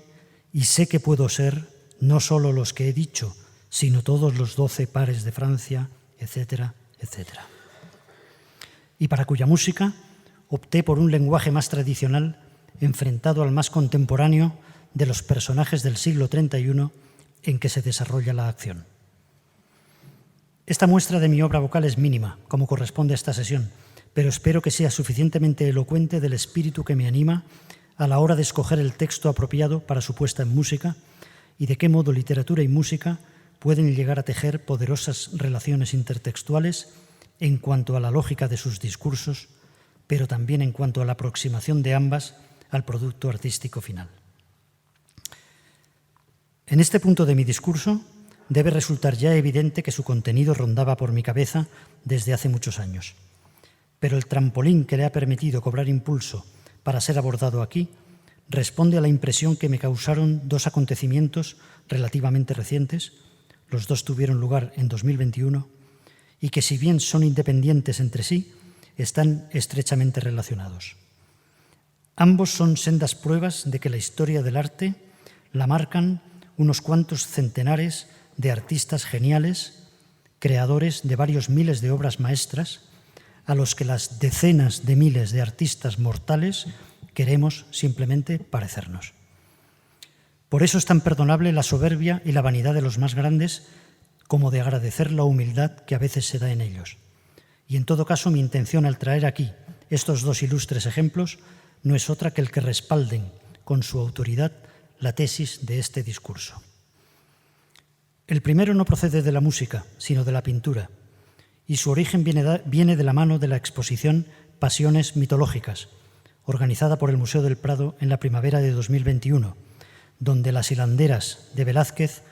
y sé que puedo ser no solo los que he dicho, sino todos los 12 pares de Francia, etcétera, etcétera. Y para cuya música opté por un lenguaje más tradicional enfrentado al más contemporáneo de los personajes del siglo XXI en que se desarrolla la acción. Esta muestra de mi obra vocal es mínima, como corresponde a esta sesión, pero espero que sea suficientemente elocuente del espíritu que me anima a la hora de escoger el texto apropiado para su puesta en música y de qué modo literatura y música pueden llegar a tejer poderosas relaciones intertextuales en cuanto a la lógica de sus discursos, pero también en cuanto a la aproximación de ambas al producto artístico final. En este punto de mi discurso debe resultar ya evidente que su contenido rondaba por mi cabeza desde hace muchos años, pero el trampolín que le ha permitido cobrar impulso para ser abordado aquí responde a la impresión que me causaron dos acontecimientos relativamente recientes, los dos tuvieron lugar en 2021, y que si bien son independientes entre sí, están estrechamente relacionados. Ambos son sendas pruebas de que la historia del arte la marcan unos cuantos centenares de artistas geniales, creadores de varios miles de obras maestras, a los que las decenas de miles de artistas mortales queremos simplemente parecernos. Por eso es tan perdonable la soberbia y la vanidad de los más grandes, como de agradecer la humildad que a veces se da en ellos. Y en todo caso, mi intención al traer aquí estos dos ilustres ejemplos no es otra que el que respalden con su autoridad la tesis de este discurso. El primero no procede de la música, sino de la pintura, y su origen viene de la mano de la exposición Pasiones mitológicas, organizada por el Museo del Prado en la primavera de 2021, donde Las hilanderas de Velázquez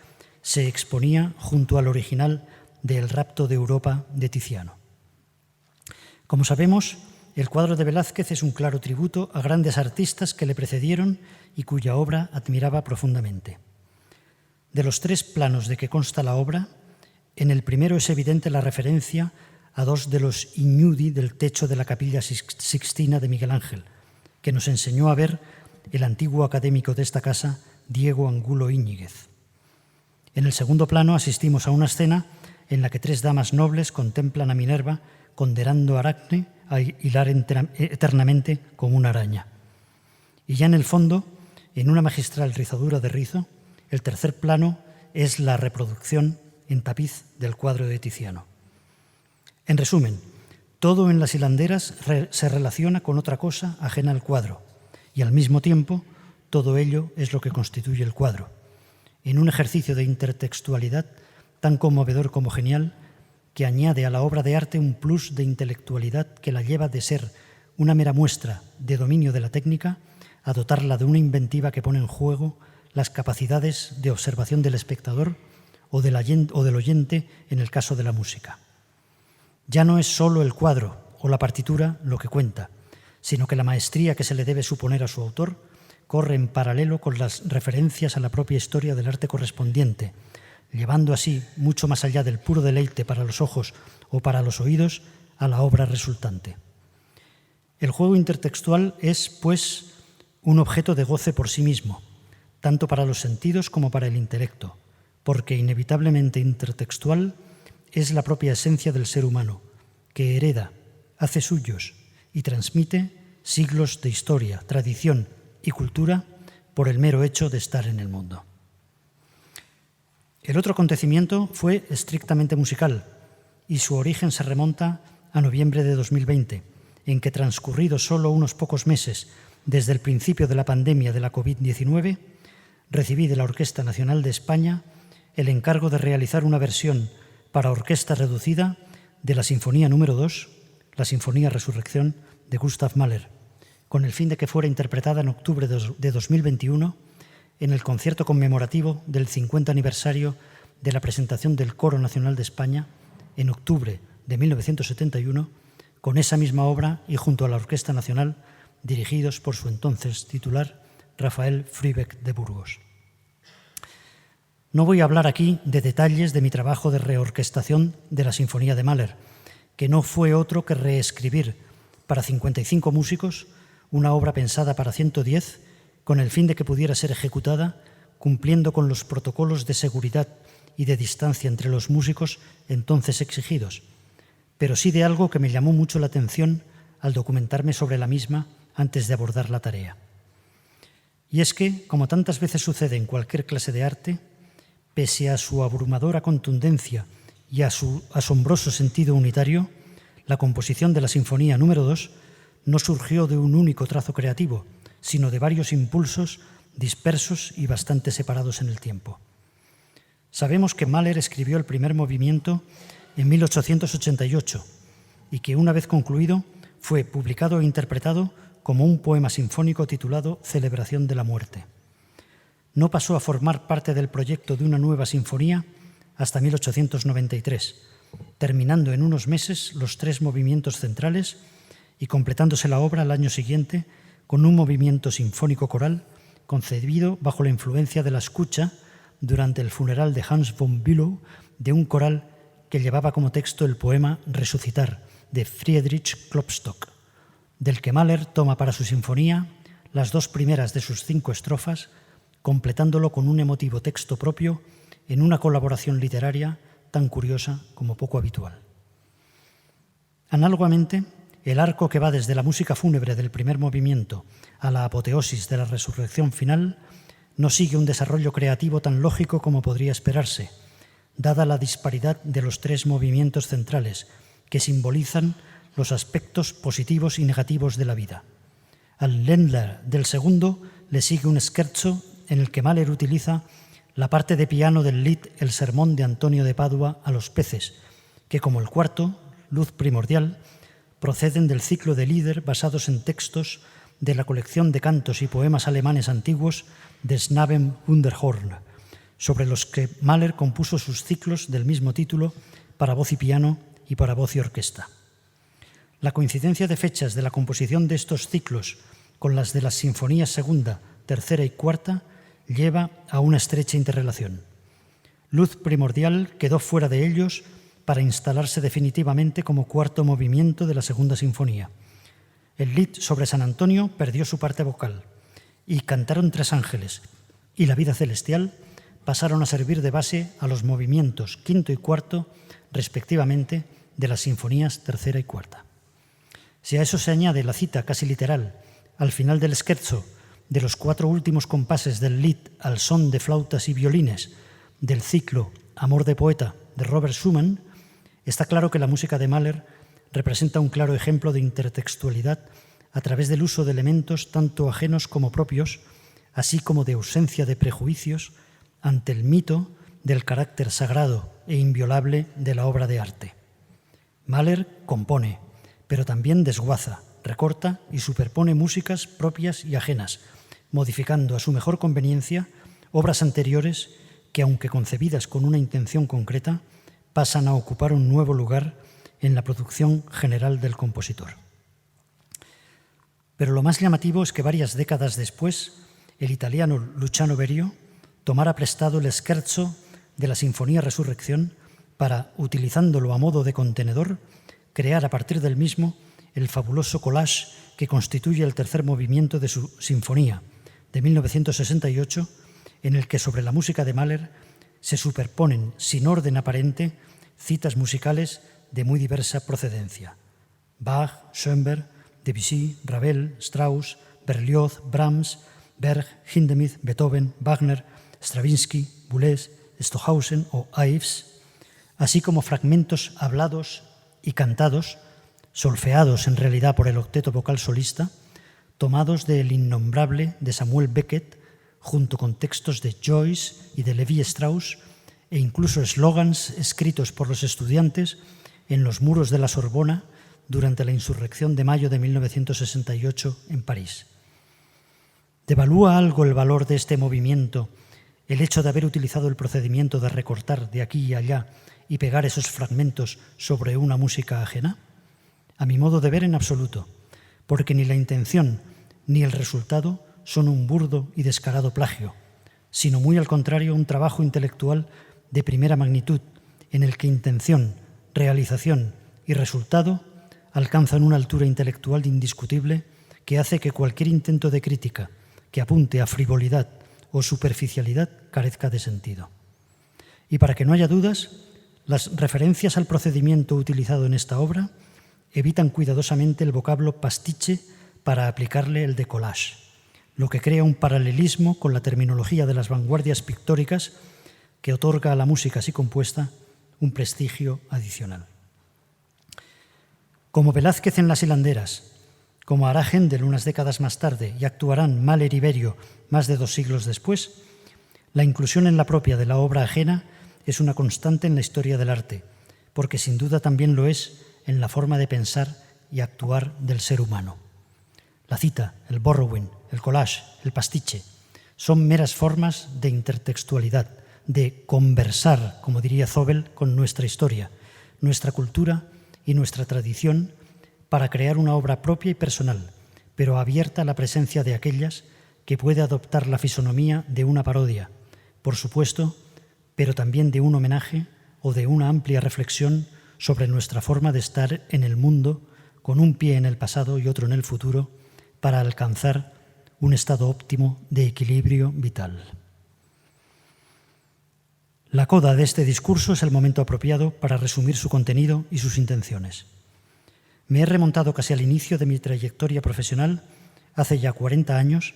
se exponía junto al original de El rapto de Europa de Tiziano. Como sabemos, el cuadro de Velázquez es un claro tributo a grandes artistas que le precedieron y cuya obra admiraba profundamente. De los tres planos de que consta la obra, en el primero es evidente la referencia a dos de los ignudi del techo de la Capilla Sixtina de Miguel Ángel, que nos enseñó a ver el antiguo académico de esta casa, Diego Angulo Íñiguez. En el segundo plano asistimos a una escena en la que tres damas nobles contemplan a Minerva condenando a Aracne a hilar eternamente como una araña. Y ya en el fondo, en una magistral rizadura de rizo, el tercer plano es la reproducción en tapiz del cuadro de Tiziano. En resumen, todo en Las hilanderas se relaciona con otra cosa ajena al cuadro, y al mismo tiempo todo ello es lo que constituye el cuadro, en un ejercicio de intertextualidad tan conmovedor como genial, que añade a la obra de arte un plus de intelectualidad que la lleva de ser una mera muestra de dominio de la técnica a dotarla de una inventiva que pone en juego las capacidades de observación del espectador o del oyente en el caso de la música. Ya no es solo el cuadro o la partitura lo que cuenta, sino que la maestría que se le debe suponer a su autor corre en paralelo con las referencias a la propia historia del arte correspondiente, llevando así mucho más allá del puro deleite para los ojos o para los oídos a la obra resultante. El juego intertextual es, pues, un objeto de goce por sí mismo, tanto para los sentidos como para el intelecto, porque inevitablemente intertextual es la propia esencia del ser humano, que hereda, hace suyos y transmite siglos de historia, tradición y cultura por el mero hecho de estar en el mundo. El otro acontecimiento fue estrictamente musical y su origen se remonta a noviembre de 2020, en que, transcurridos solo unos pocos meses desde el principio de la pandemia de la COVID-19, recibí de la Orquesta Nacional de España el encargo de realizar una versión para orquesta reducida de la Sinfonía número 2, la Sinfonía Resurrección de Gustav Mahler, con el fin de que fuera interpretada en octubre de 2021 en el concierto conmemorativo del 50 aniversario de la presentación del Coro Nacional de España en octubre de 1971, con esa misma obra y junto a la Orquesta Nacional, dirigidos por su entonces titular, Rafael Frübeck de Burgos. No voy a hablar aquí de detalles de mi trabajo de reorquestación de la Sinfonía de Mahler, que no fue otro que reescribir para 55 músicos una obra pensada para 110, con el fin de que pudiera ser ejecutada cumpliendo con los protocolos de seguridad y de distancia entre los músicos entonces exigidos, pero sí de algo que me llamó mucho la atención al documentarme sobre la misma antes de abordar la tarea. Y es que, como tantas veces sucede en cualquier clase de arte, pese a su abrumadora contundencia y a su asombroso sentido unitario, la composición de la Sinfonía número 2 no surgió de un único trazo creativo, sino de varios impulsos dispersos y bastante separados en el tiempo. Sabemos que Mahler escribió el primer movimiento en 1888 y que, una vez concluido, fue publicado e interpretado como un poema sinfónico titulado Celebración de la Muerte. No pasó a formar parte del proyecto de una nueva sinfonía hasta 1893, terminando en unos meses los 3 movimientos centrales y completándose la obra al año siguiente con un movimiento sinfónico coral concebido bajo la influencia de la escucha durante el funeral de Hans von Bülow de un coral que llevaba como texto el poema Resucitar de Friedrich Klopstock, del que Mahler toma para su sinfonía las 2 primeras de sus 5 estrofas, completándolo con un emotivo texto propio en una colaboración literaria tan curiosa como poco habitual. Análogamente, el arco que va desde la música fúnebre del primer movimiento a la apoteosis de la resurrección final no sigue un desarrollo creativo tan lógico como podría esperarse, dada la disparidad de los 3 movimientos centrales que simbolizan los aspectos positivos y negativos de la vida. Al Ländler del segundo le sigue un scherzo en el que Mahler utiliza la parte de piano del Lied El sermón de Antonio de Padua a los peces, que como el cuarto, Luz primordial, proceden del ciclo de Lieder basados en textos de la colección de cantos y poemas alemanes antiguos de Knaben Wunderhorn, sobre los que Mahler compuso sus ciclos del mismo título para voz y piano y para voz y orquesta. La coincidencia de fechas de la composición de estos ciclos con las de las sinfonías segunda, tercera y cuarta lleva a una estrecha interrelación. Luz primordial quedó fuera de ellos para instalarse definitivamente como cuarto movimiento de la segunda sinfonía. El Lied sobre San Antonio perdió su parte vocal y Cantaron 3 ángeles y La vida celestial pasaron a servir de base a los movimientos quinto y cuarto, respectivamente, de las sinfonías tercera y cuarta. Si a eso se añade la cita casi literal al final del scherzo de los 4 últimos compases del Lied al son de flautas y violines del ciclo Amor de poeta de Robert Schumann, está claro que la música de Mahler representa un claro ejemplo de intertextualidad a través del uso de elementos tanto ajenos como propios, así como de ausencia de prejuicios ante el mito del carácter sagrado e inviolable de la obra de arte. Mahler compone, pero también desguaza, recorta y superpone músicas propias y ajenas, modificando a su mejor conveniencia obras anteriores que, aunque concebidas con una intención concreta, pasan a ocupar un nuevo lugar en la producción general del compositor. Pero lo más llamativo es que varias décadas después, el italiano Luciano Berio tomara prestado el scherzo de la Sinfonía Resurrección para, utilizándolo a modo de contenedor, crear a partir del mismo el fabuloso collage que constituye el tercer movimiento de su Sinfonía de 1968, en el que sobre la música de Mahler se superponen, sin orden aparente, citas musicales de muy diversa procedencia. Bach, Schoenberg, Debussy, Ravel, Strauss, Berlioz, Brahms, Berg, Hindemith, Beethoven, Wagner, Stravinsky, Boulez, Stockhausen o Ives, así como fragmentos hablados y cantados, solfeados en realidad por el octeto vocal solista, tomados de El innombrable de Samuel Beckett, junto con textos de Joyce y de Levi Strauss, e incluso eslogans escritos por los estudiantes en los muros de la Sorbona durante la insurrección de mayo de 1968 en París. ¿Devalúa algo el valor de este movimiento el hecho de haber utilizado el procedimiento de recortar de aquí y allá y pegar esos fragmentos sobre una música ajena? A mi modo de ver, en absoluto, porque ni la intención ni el resultado son un burdo y descarado plagio, sino muy al contrario un trabajo intelectual de primera magnitud en el que intención, realización y resultado alcanzan una altura intelectual indiscutible que hace que cualquier intento de crítica que apunte a frivolidad o superficialidad carezca de sentido. Y para que no haya dudas, las referencias al procedimiento utilizado en esta obra evitan cuidadosamente el vocablo pastiche para aplicarle el de collage, lo que crea un paralelismo con la terminología de las vanguardias pictóricas que otorga a la música así compuesta un prestigio adicional. Como Velázquez en Las hilanderas, como hará Händel unas décadas más tarde y actuarán Mahler y Berio más de 2 siglos después, la inclusión en la propia de la obra ajena es una constante en la historia del arte, porque sin duda también lo es en la forma de pensar y actuar del ser humano. La cita, el borrowing, el collage, el pastiche, son meras formas de intertextualidad, de conversar, como diría Zobel, con nuestra historia, nuestra cultura y nuestra tradición para crear una obra propia y personal, pero abierta a la presencia de aquellas que puede adoptar la fisonomía de una parodia, por supuesto, pero también de un homenaje o de una amplia reflexión sobre nuestra forma de estar en el mundo, con un pie en el pasado y otro en el futuro, para alcanzar un estado óptimo de equilibrio vital. La coda de este discurso es el momento apropiado para resumir su contenido y sus intenciones. Me he remontado casi al inicio de mi trayectoria profesional, hace ya 40 años,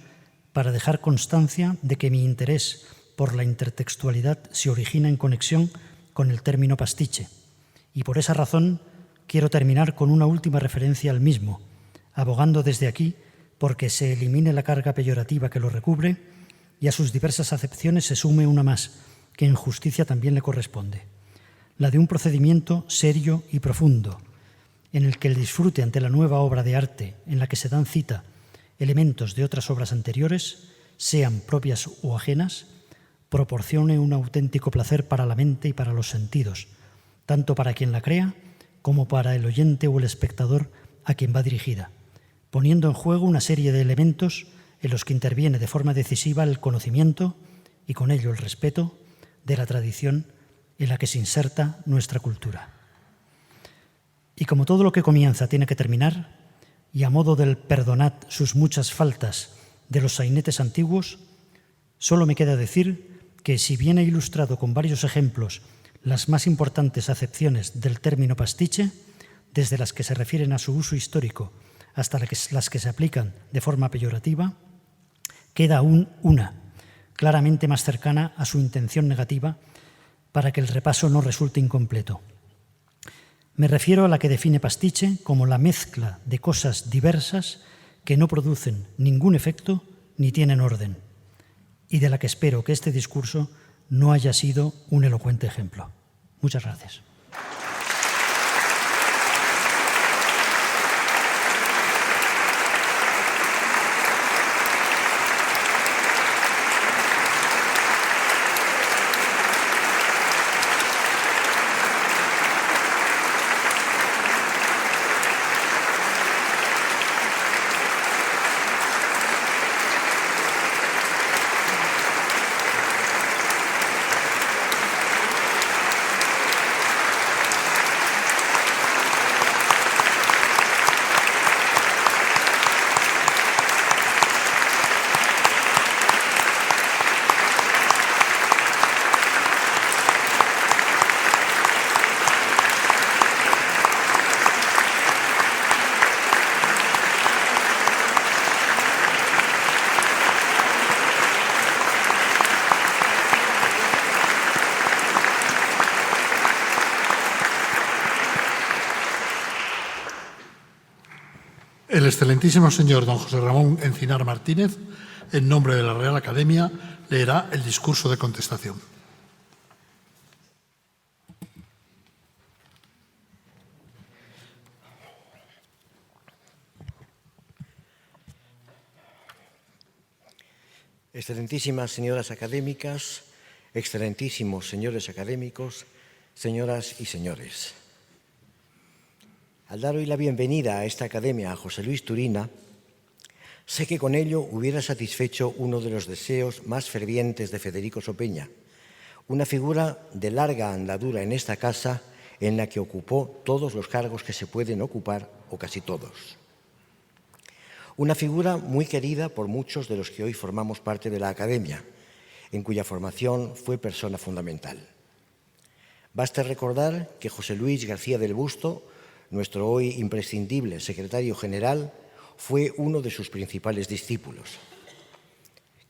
para dejar constancia de que mi interés por la intertextualidad se origina en conexión con el término pastiche, y por esa razón quiero terminar con una última referencia al mismo, abogando desde aquí porque se elimine la carga peyorativa que lo recubre y a sus diversas acepciones se sume una más, que en justicia también le corresponde, la de un procedimiento serio y profundo, en el que el disfrute ante la nueva obra de arte en la que se dan cita elementos de otras obras anteriores, sean propias o ajenas, proporcione un auténtico placer para la mente y para los sentidos, tanto para quien la crea como para el oyente o el espectador a quien va dirigida, poniendo en juego una serie de elementos en los que interviene de forma decisiva el conocimiento y con ello el respeto de la tradición en la que se inserta nuestra cultura. Y como todo lo que comienza tiene que terminar, y a modo del perdonad sus muchas faltas de los sainetes antiguos, solo me queda decir que si bien he ilustrado con varios ejemplos las más importantes acepciones del término pastiche, desde las que se refieren a su uso histórico hasta las que se aplican de forma peyorativa, queda aún una, claramente más cercana a su intención negativa, para que el repaso no resulte incompleto. Me refiero a la que define pastiche como la mezcla de cosas diversas que no producen ningún efecto ni tienen orden, y de la que espero que este discurso no haya sido un elocuente ejemplo. Muchas gracias. El excelentísimo señor don José Ramón Encinar Martínez, en nombre de la Real Academia, leerá el discurso de contestación. Excelentísimas señoras académicas, excelentísimos señores académicos, señoras y señores. Al dar hoy la bienvenida a esta academia a José Luis Turina, sé que con ello hubiera satisfecho uno de los deseos más fervientes de Federico Sopeña, una figura de larga andadura en esta casa en la que ocupó todos los cargos que se pueden ocupar, o casi todos. Una figura muy querida por muchos de los que hoy formamos parte de la academia, en cuya formación fue persona fundamental. Basta recordar que José Luis García del Busto, nuestro hoy imprescindible secretario general, fue uno de sus principales discípulos.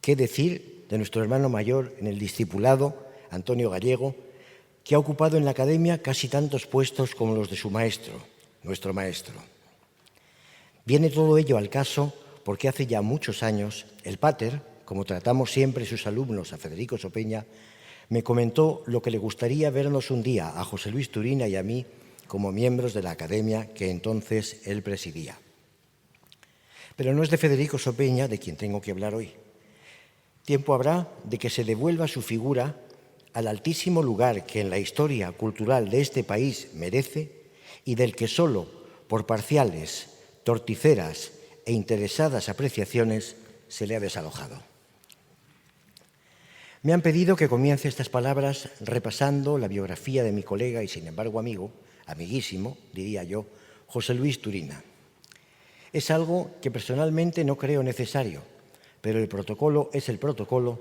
¿Qué decir de nuestro hermano mayor en el discipulado, Antonio Gallego, que ha ocupado en la academia casi tantos puestos como los de su maestro, nuestro maestro? Viene todo ello al caso porque hace ya muchos años el pater, como tratamos siempre sus alumnos a Federico Sopeña, me comentó lo que le gustaría vernos un día a José Luis Turina y a mí como miembros de la academia que entonces él presidía. Pero no es de Federico Sopeña de quien tengo que hablar hoy. Tiempo habrá de que se devuelva su figura al altísimo lugar que en la historia cultural de este país merece y del que solo por parciales, torticeras e interesadas apreciaciones se le ha desalojado. Me han pedido que comience estas palabras repasando la biografía de mi colega y, sin embargo, amigo, amiguísimo, diría yo, José Luis Turina. Es algo que personalmente no creo necesario, pero el protocolo es el protocolo,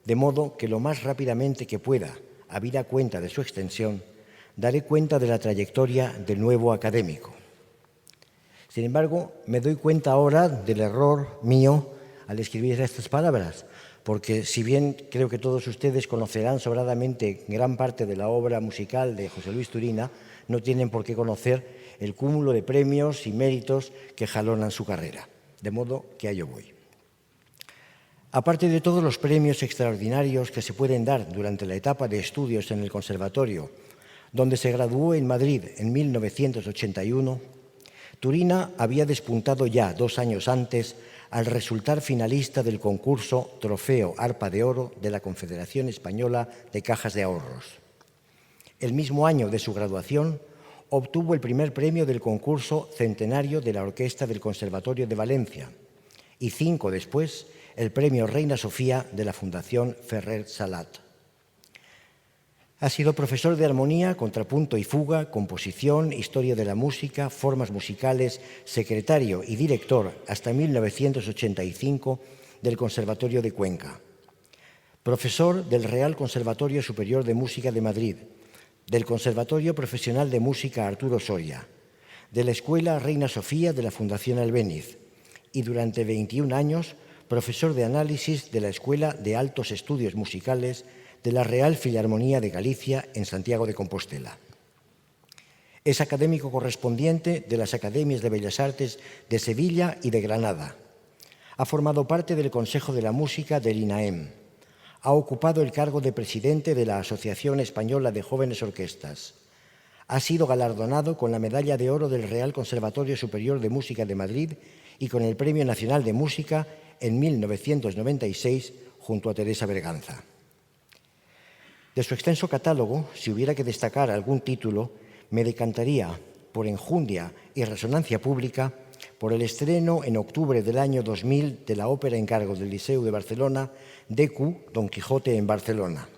de modo que lo más rápidamente que pueda, habida cuenta de su extensión, daré cuenta de la trayectoria del nuevo académico. Sin embargo, me doy cuenta ahora del error mío al escribir estas palabras, porque si bien creo que todos ustedes conocerán sobradamente gran parte de la obra musical de José Luis Turina, no tienen por qué conocer el cúmulo de premios y méritos que jalonan su carrera, de modo que a ello voy. Aparte de todos los premios extraordinarios que se pueden dar durante la etapa de estudios en el Conservatorio, donde se graduó en Madrid en 1981, Turina había despuntado ya 2 años antes al resultar finalista del concurso Trofeo Arpa de Oro de la Confederación Española de Cajas de Ahorros. El mismo año de su graduación, obtuvo el primer premio del concurso centenario de la Orquesta del Conservatorio de Valencia y 5 después, el premio Reina Sofía de la Fundación Ferrer Salat. Ha sido profesor de armonía, contrapunto y fuga, composición, historia de la música, formas musicales, secretario y director hasta 1985 del Conservatorio de Cuenca. Profesor del Real Conservatorio Superior de Música de Madrid, del Conservatorio Profesional de Música Arturo Soria, de la Escuela Reina Sofía de la Fundación Albéniz y durante 21 años profesor de análisis de la Escuela de Altos Estudios Musicales de la Real Filarmonía de Galicia en Santiago de Compostela. Es académico correspondiente de las Academias de Bellas Artes de Sevilla y de Granada. Ha formado parte del Consejo de la Música del INAEM. Ha ocupado el cargo de presidente de la Asociación Española de Jóvenes Orquestas. Ha sido galardonado con la Medalla de Oro del Real Conservatorio Superior de Música de Madrid y con el Premio Nacional de Música en 1996 junto a Teresa Berganza. De su extenso catálogo, si hubiera que destacar algún título, me decantaría por enjundia y resonancia pública, por el estreno en octubre del año 2000 de la ópera en cargo del Liceu de Barcelona, DQ, Don Quijote en Barcelona.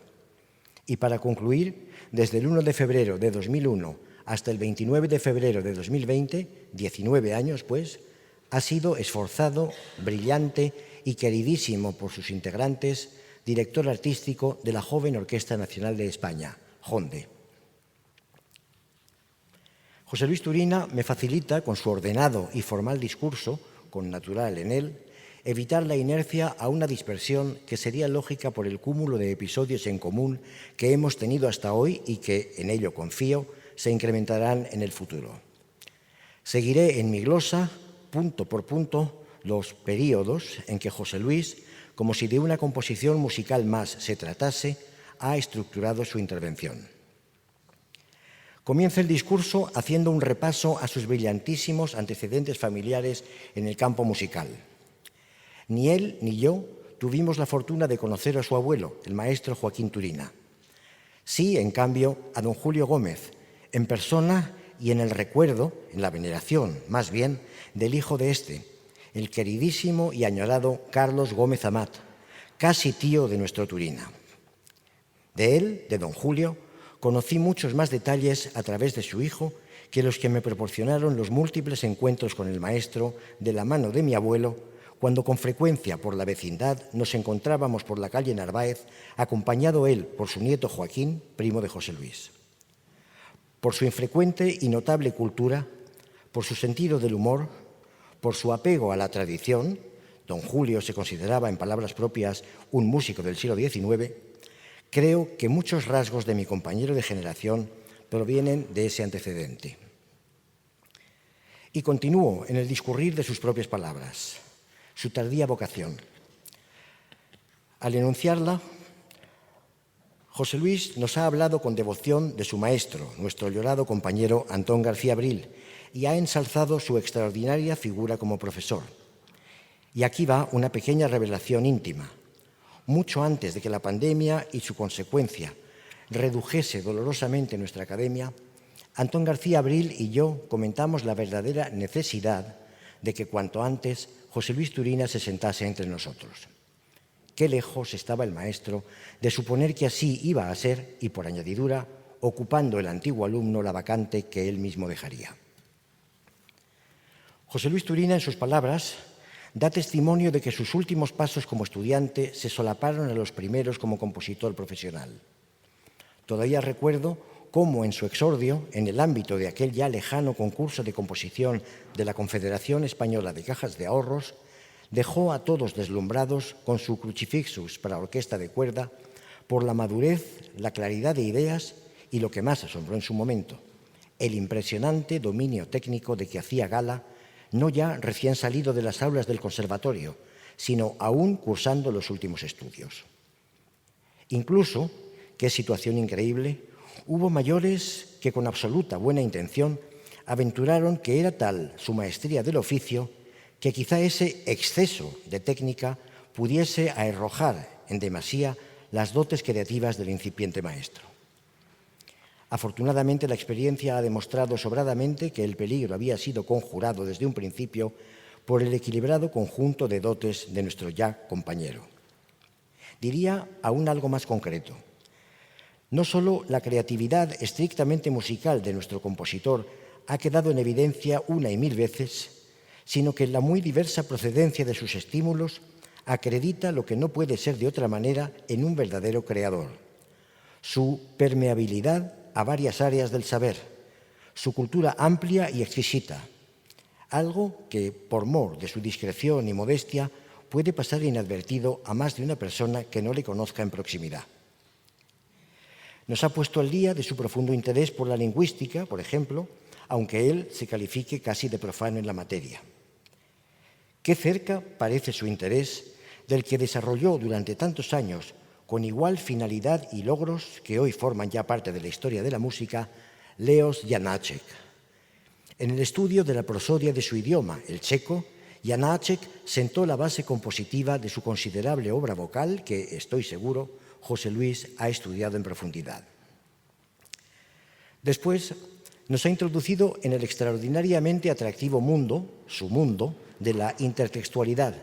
Y para concluir, desde el 1 de febrero de 2001 hasta el 29 de febrero de 2020, 19 años pues, ha sido esforzado, brillante y queridísimo por sus integrantes, director artístico de la Joven Orquesta Nacional de España, JONDE. José Luis Turina me facilita, con su ordenado y formal discurso, con natural en él, evitar la inercia a una dispersión que sería lógica por el cúmulo de episodios en común que hemos tenido hasta hoy y que, en ello confío, se incrementarán en el futuro. Seguiré en mi glosa, punto por punto, los períodos en que José Luis, como si de una composición musical más se tratase, ha estructurado su intervención. Comienza el discurso haciendo un repaso a sus brillantísimos antecedentes familiares en el campo musical. Ni él ni yo tuvimos la fortuna de conocer a su abuelo, el maestro Joaquín Turina. Sí, en cambio, a don Julio Gómez, en persona y en el recuerdo, en la veneración, más bien, del hijo de este, el queridísimo y añorado Carlos Gómez Amat, casi tío de nuestro Turina. De él, de don Julio, conocí muchos más detalles a través de su hijo que los que me proporcionaron los múltiples encuentros con el maestro de la mano de mi abuelo, cuando con frecuencia por la vecindad nos encontrábamos por la calle Narváez, acompañado él por su nieto Joaquín, primo de José Luis. Por su infrecuente y notable cultura, por su sentido del humor, por su apego a la tradición, don Julio se consideraba, en palabras propias, un músico del siglo XIX, creo que muchos rasgos de mi compañero de generación provienen de ese antecedente. Y continúo en el discurrir de sus propias palabras, su tardía vocación. Al enunciarla, José Luis nos ha hablado con devoción de su maestro, nuestro llorado compañero Antón García Abril, y ha ensalzado su extraordinaria figura como profesor. Y aquí va una pequeña revelación íntima. Mucho antes de que la pandemia y su consecuencia redujese dolorosamente nuestra academia, Antón García Abril y yo comentamos la verdadera necesidad de que cuanto antes José Luis Turina se sentase entre nosotros. Qué lejos estaba el maestro de suponer que así iba a ser y, por añadidura, ocupando el antiguo alumno la vacante que él mismo dejaría. José Luis Turina, en sus palabras, da testimonio de que sus últimos pasos como estudiante se solaparon a los primeros como compositor profesional. Todavía recuerdo cómo en su exordio, en el ámbito de aquel ya lejano concurso de composición de la Confederación Española de Cajas de Ahorros, dejó a todos deslumbrados con su Crucifixus para orquesta de cuerda por la madurez, la claridad de ideas y lo que más asombró en su momento, el impresionante dominio técnico de que hacía gala, no ya recién salido de las aulas del conservatorio, sino aún cursando los últimos estudios. Incluso, qué situación increíble, hubo mayores que con absoluta buena intención aventuraron que era tal su maestría del oficio que quizá ese exceso de técnica pudiese arrojar en demasía las dotes creativas del incipiente maestro. Afortunadamente, la experiencia ha demostrado sobradamente que el peligro había sido conjurado desde un principio por el equilibrado conjunto de dotes de nuestro ya compañero. Diría aún algo más concreto. No solo la creatividad estrictamente musical de nuestro compositor ha quedado en evidencia una y mil veces, sino que la muy diversa procedencia de sus estímulos acredita lo que no puede ser de otra manera en un verdadero creador: su permeabilidad a varias áreas del saber, su cultura amplia y exquisita, algo que, por mor de su discreción y modestia, puede pasar inadvertido a más de una persona que no le conozca en proximidad. Nos ha puesto al día de su profundo interés por la lingüística, por ejemplo, aunque él se califique casi de profano en la materia. Qué cerca parece su interés del que desarrolló durante tantos años, con igual finalidad y logros que hoy forman ya parte de la historia de la música, Leos Janáček. En el estudio de la prosodia de su idioma, el checo, Janáček sentó la base compositiva de su considerable obra vocal que, estoy seguro, José Luis ha estudiado en profundidad. Después, nos ha introducido en el extraordinariamente atractivo mundo, su mundo, de la intertextualidad,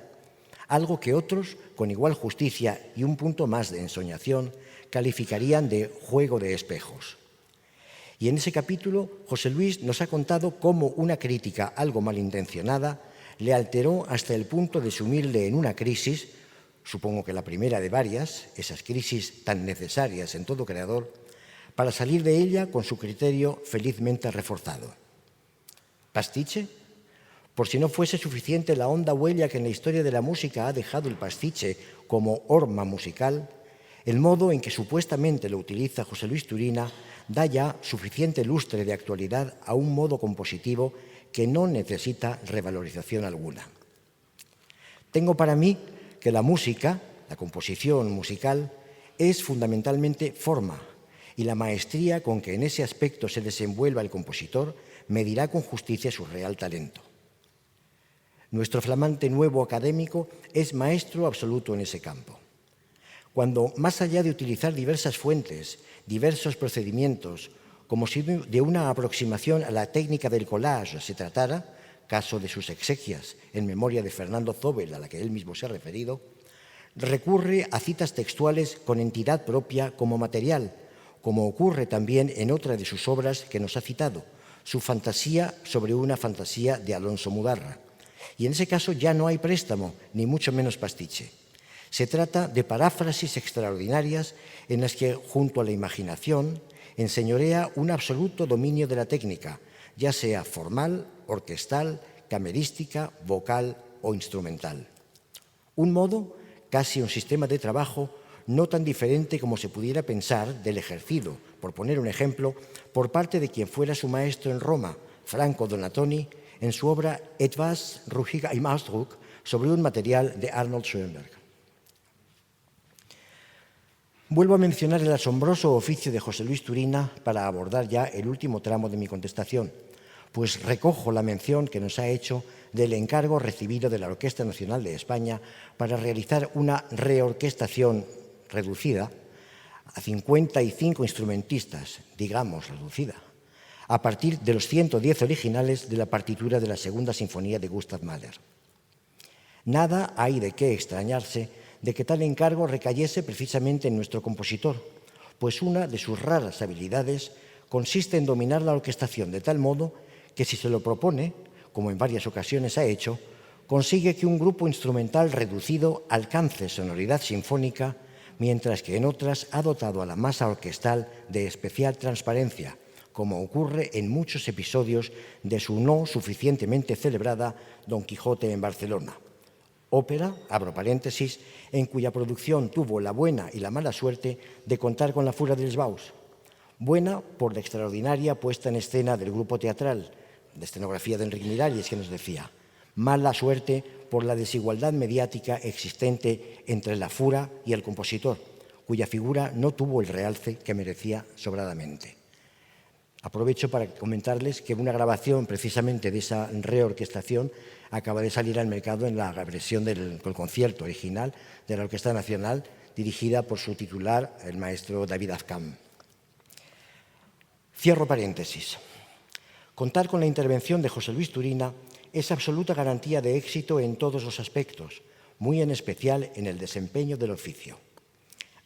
algo que otros, con igual justicia y un punto más de ensoñación, calificarían de juego de espejos. Y en ese capítulo, José Luis nos ha contado cómo una crítica algo malintencionada le alteró hasta el punto de sumirle en una crisis, supongo que la primera de varias, esas crisis tan necesarias en todo creador, para salir de ella con su criterio felizmente reforzado. ¿Pastiche? Por si no fuese suficiente la honda huella que en la historia de la música ha dejado el pastiche como horma musical, el modo en que supuestamente lo utiliza José Luis Turina da ya suficiente lustre de actualidad a un modo compositivo que no necesita revalorización alguna. Tengo para mí que la música, la composición musical, es fundamentalmente forma, y la maestría con que en ese aspecto se desenvuelva el compositor medirá con justicia su real talento. Nuestro flamante nuevo académico es maestro absoluto en ese campo. Cuando, más allá de utilizar diversas fuentes, diversos procedimientos, como si de una aproximación a la técnica del collage se tratara, caso de sus exequias en memoria de Fernando Zóbel, a la que él mismo se ha referido, recurre a citas textuales con entidad propia como material, como ocurre también en otra de sus obras que nos ha citado, su Fantasía sobre una fantasía de Alonso Mudarra. Y en ese caso ya no hay préstamo, ni mucho menos pastiche. Se trata de paráfrasis extraordinarias en las que, junto a la imaginación, enseñorea un absoluto dominio de la técnica, ya sea formal, orquestal, camerística, vocal o instrumental. Un modo, casi un sistema de trabajo, no tan diferente como se pudiera pensar del ejercido, por poner un ejemplo, por parte de quien fuera su maestro en Roma, Franco Donatoni, en su obra Etwas ruhiger im Ausdruck, sobre un material de Arnold Schoenberg. Vuelvo a mencionar el asombroso oficio de José Luis Turina para abordar ya el último tramo de mi contestación, pues recojo la mención que nos ha hecho del encargo recibido de la Orquesta Nacional de España para realizar una reorquestación reducida a 55 instrumentistas, digamos reducida, a partir de los 110 originales de la partitura de la Segunda Sinfonía de Gustav Mahler. Nada hay de qué extrañarse de que tal encargo recayese precisamente en nuestro compositor, pues una de sus raras habilidades consiste en dominar la orquestación de tal modo que si se lo propone, como en varias ocasiones ha hecho, consigue que un grupo instrumental reducido alcance sonoridad sinfónica, mientras que en otras ha dotado a la masa orquestal de especial transparencia, como ocurre en muchos episodios de su no suficientemente celebrada Don Quijote en Barcelona. Ópera, abro paréntesis, en cuya producción tuvo la buena y la mala suerte de contar con la Fura dels Baus. Buena por la extraordinaria puesta en escena del grupo teatral, de escenografía de Enric Miralles, que nos decía. Mala suerte por la desigualdad mediática existente entre la Fura y el compositor, cuya figura no tuvo el realce que merecía sobradamente. Aprovecho para comentarles que una grabación precisamente de esa reorquestación acaba de salir al mercado en la versión del concierto original de la Orquesta Nacional, dirigida por su titular, el maestro David Afkam. Cierro paréntesis. Contar con la intervención de José Luis Turina es absoluta garantía de éxito en todos los aspectos, muy en especial en el desempeño del oficio.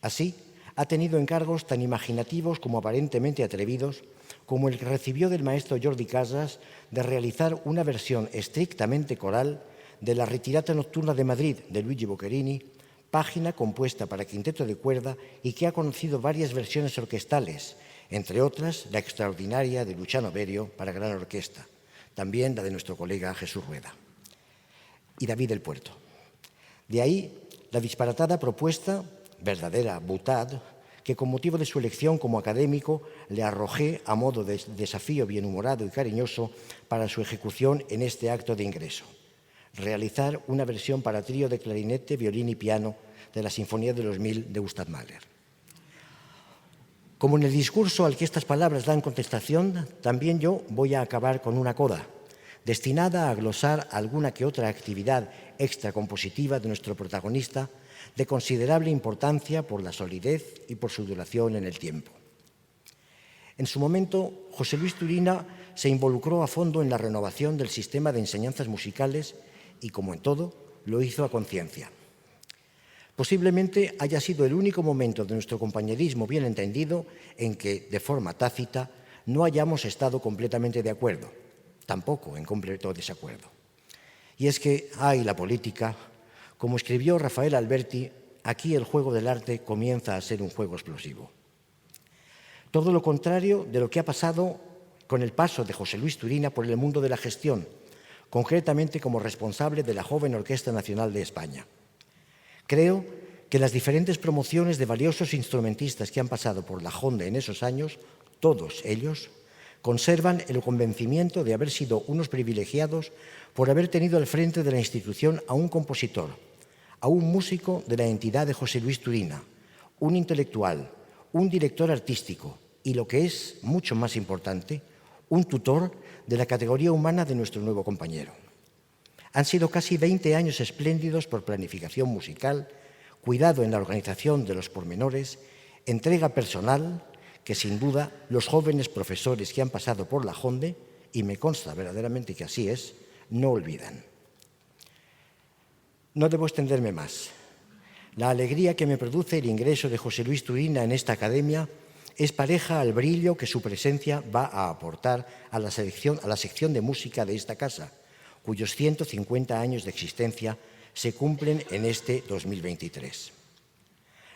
Así, ha tenido encargos tan imaginativos como aparentemente atrevidos, como el que recibió del maestro Jordi Casas de realizar una versión estrictamente coral de la Ritirata Nocturna de Madrid de Luigi Boccherini, página compuesta para quinteto de cuerda y que ha conocido varias versiones orquestales, entre otras la extraordinaria de Luciano Berio para gran orquesta, también la de nuestro colega Jesús Rueda y David del Puerto. De ahí la disparatada propuesta, verdadera boutade, que con motivo de su elección como académico le arrojé a modo de desafío bienhumorado y cariñoso para su ejecución en este acto de ingreso. Realizar una versión para trío de clarinete, violín y piano de la Sinfonía de los 1000 de Gustav Mahler. Como en el discurso al que estas palabras dan contestación, también yo voy a acabar con una coda, destinada a glosar alguna que otra actividad extracompositiva de nuestro protagonista, de considerable importancia por la solidez y por su duración en el tiempo. En su momento, José Luis Turina se involucró a fondo en la renovación del sistema de enseñanzas musicales y, como en todo, lo hizo a conciencia. Posiblemente haya sido el único momento de nuestro compañerismo bien entendido en que, de forma tácita, no hayamos estado completamente de acuerdo, tampoco en completo desacuerdo. Y es que, la política. Como escribió Rafael Alberti, aquí el juego del arte comienza a ser un juego explosivo. Todo lo contrario de lo que ha pasado con el paso de José Luis Turina por el mundo de la gestión, concretamente como responsable de la joven Orquesta Nacional de España. Creo que las diferentes promociones de valiosos instrumentistas que han pasado por la Jonde en esos años, todos ellos, conservan el convencimiento de haber sido unos privilegiados por haber tenido al frente de la institución a un compositor, a un músico de la entidad de José Luis Turina, un intelectual, un director artístico y, lo que es mucho más importante, un tutor de la categoría humana de nuestro nuevo compañero. Han sido casi 20 años espléndidos por planificación musical, cuidado en la organización de los pormenores, entrega personal que sin duda los jóvenes profesores que han pasado por la Jonde, y me consta verdaderamente que así es, no olvidan. No debo extenderme más. La alegría que me produce el ingreso de José Luis Turina en esta academia es pareja al brillo que su presencia va a aportar a la sección de música de esta casa, cuyos 150 años de existencia se cumplen en este 2023.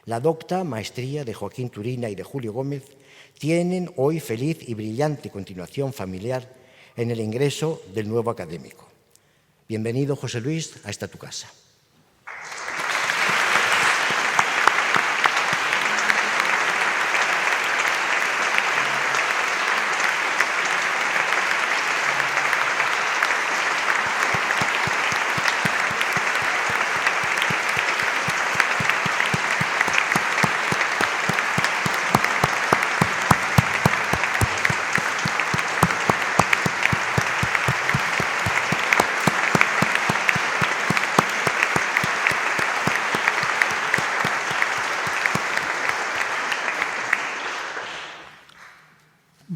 La docta maestría de Joaquín Turina y de Julio Gómez tienen hoy feliz y brillante continuación familiar en el ingreso del nuevo académico. Bienvenido, José Luis, a esta tu casa.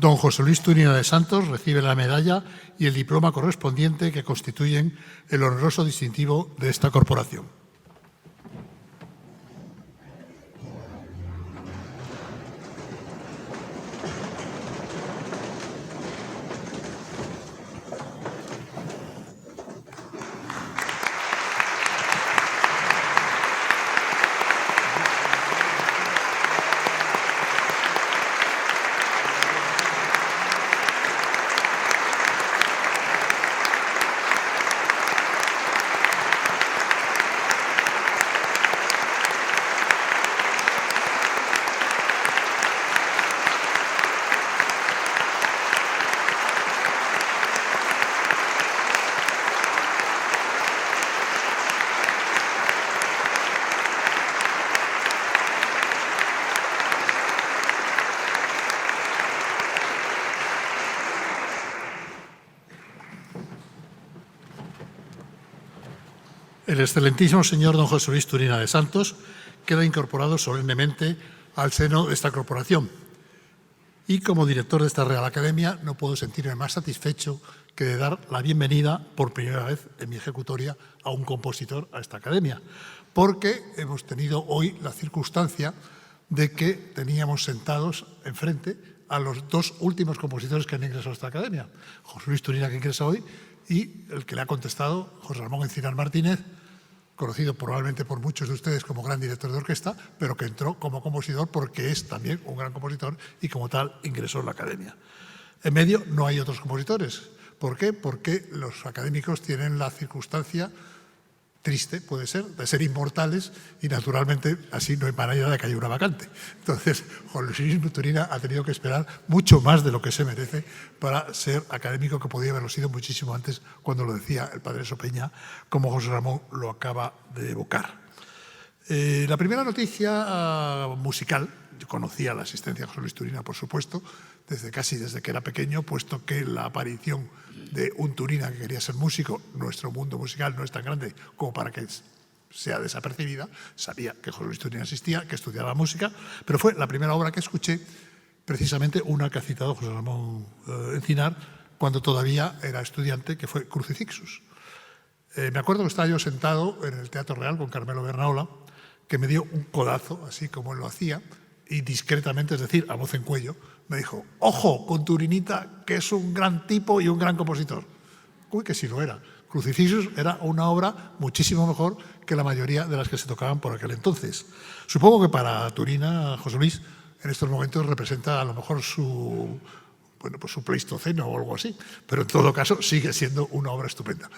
Don José Luis Turina de Santos recibe la medalla y el diploma correspondiente que constituyen el honroso distintivo de esta corporación. El excelentísimo señor don José Luis Turina de Santos queda incorporado solemnemente al seno de esta corporación. Y como director de esta Real Academia no puedo sentirme más satisfecho que de dar la bienvenida por primera vez en mi ejecutoria a un compositor a esta academia, porque hemos tenido hoy la circunstancia de que teníamos sentados enfrente a los dos últimos compositores que han ingresado a esta academia, José Luis Turina, que ingresa hoy, y el que le ha contestado, José Ramón Encinar Martínez, conocido probablemente por muchos de ustedes como gran director de orquesta, pero que entró como compositor porque es también un gran compositor y como tal ingresó en la academia. En medio no hay otros compositores. ¿Por qué? Porque los académicos tienen la circunstancia triste, puede ser, de ser inmortales y naturalmente así no hay manera de que haya una vacante. Entonces, José Luis Turina ha tenido que esperar mucho más de lo que se merece para ser académico, que podía haberlo sido muchísimo antes, cuando lo decía el padre Sopeña, como José Ramón lo acaba de evocar. La primera noticia musical, yo conocía la asistencia de José Luis Turina, por supuesto, casi desde que era pequeño, puesto que la aparición de un Turina que quería ser músico, nuestro mundo musical no es tan grande como para que sea desapercibida. Sabía que José Luis Turina existía, que estudiaba música, pero fue la primera obra que escuché, precisamente una que ha citado José Ramón Encinar, cuando todavía era estudiante, que fue Crucifixus. Me acuerdo que estaba yo sentado en el Teatro Real con Carmelo Bernaola, que me dio un codazo, así como él lo hacía, y discretamente, es decir, a voz en cuello, me dijo: «Ojo con Turinita, que es un gran tipo y un gran compositor». Uy, que sí lo era. Crucifixus era una obra muchísimo mejor que la mayoría de las que se tocaban por aquel entonces. Supongo que para Turina, José Luis, en estos momentos representa a lo mejor su Pleistoceno o algo así, pero en todo caso sigue siendo una obra estupenda.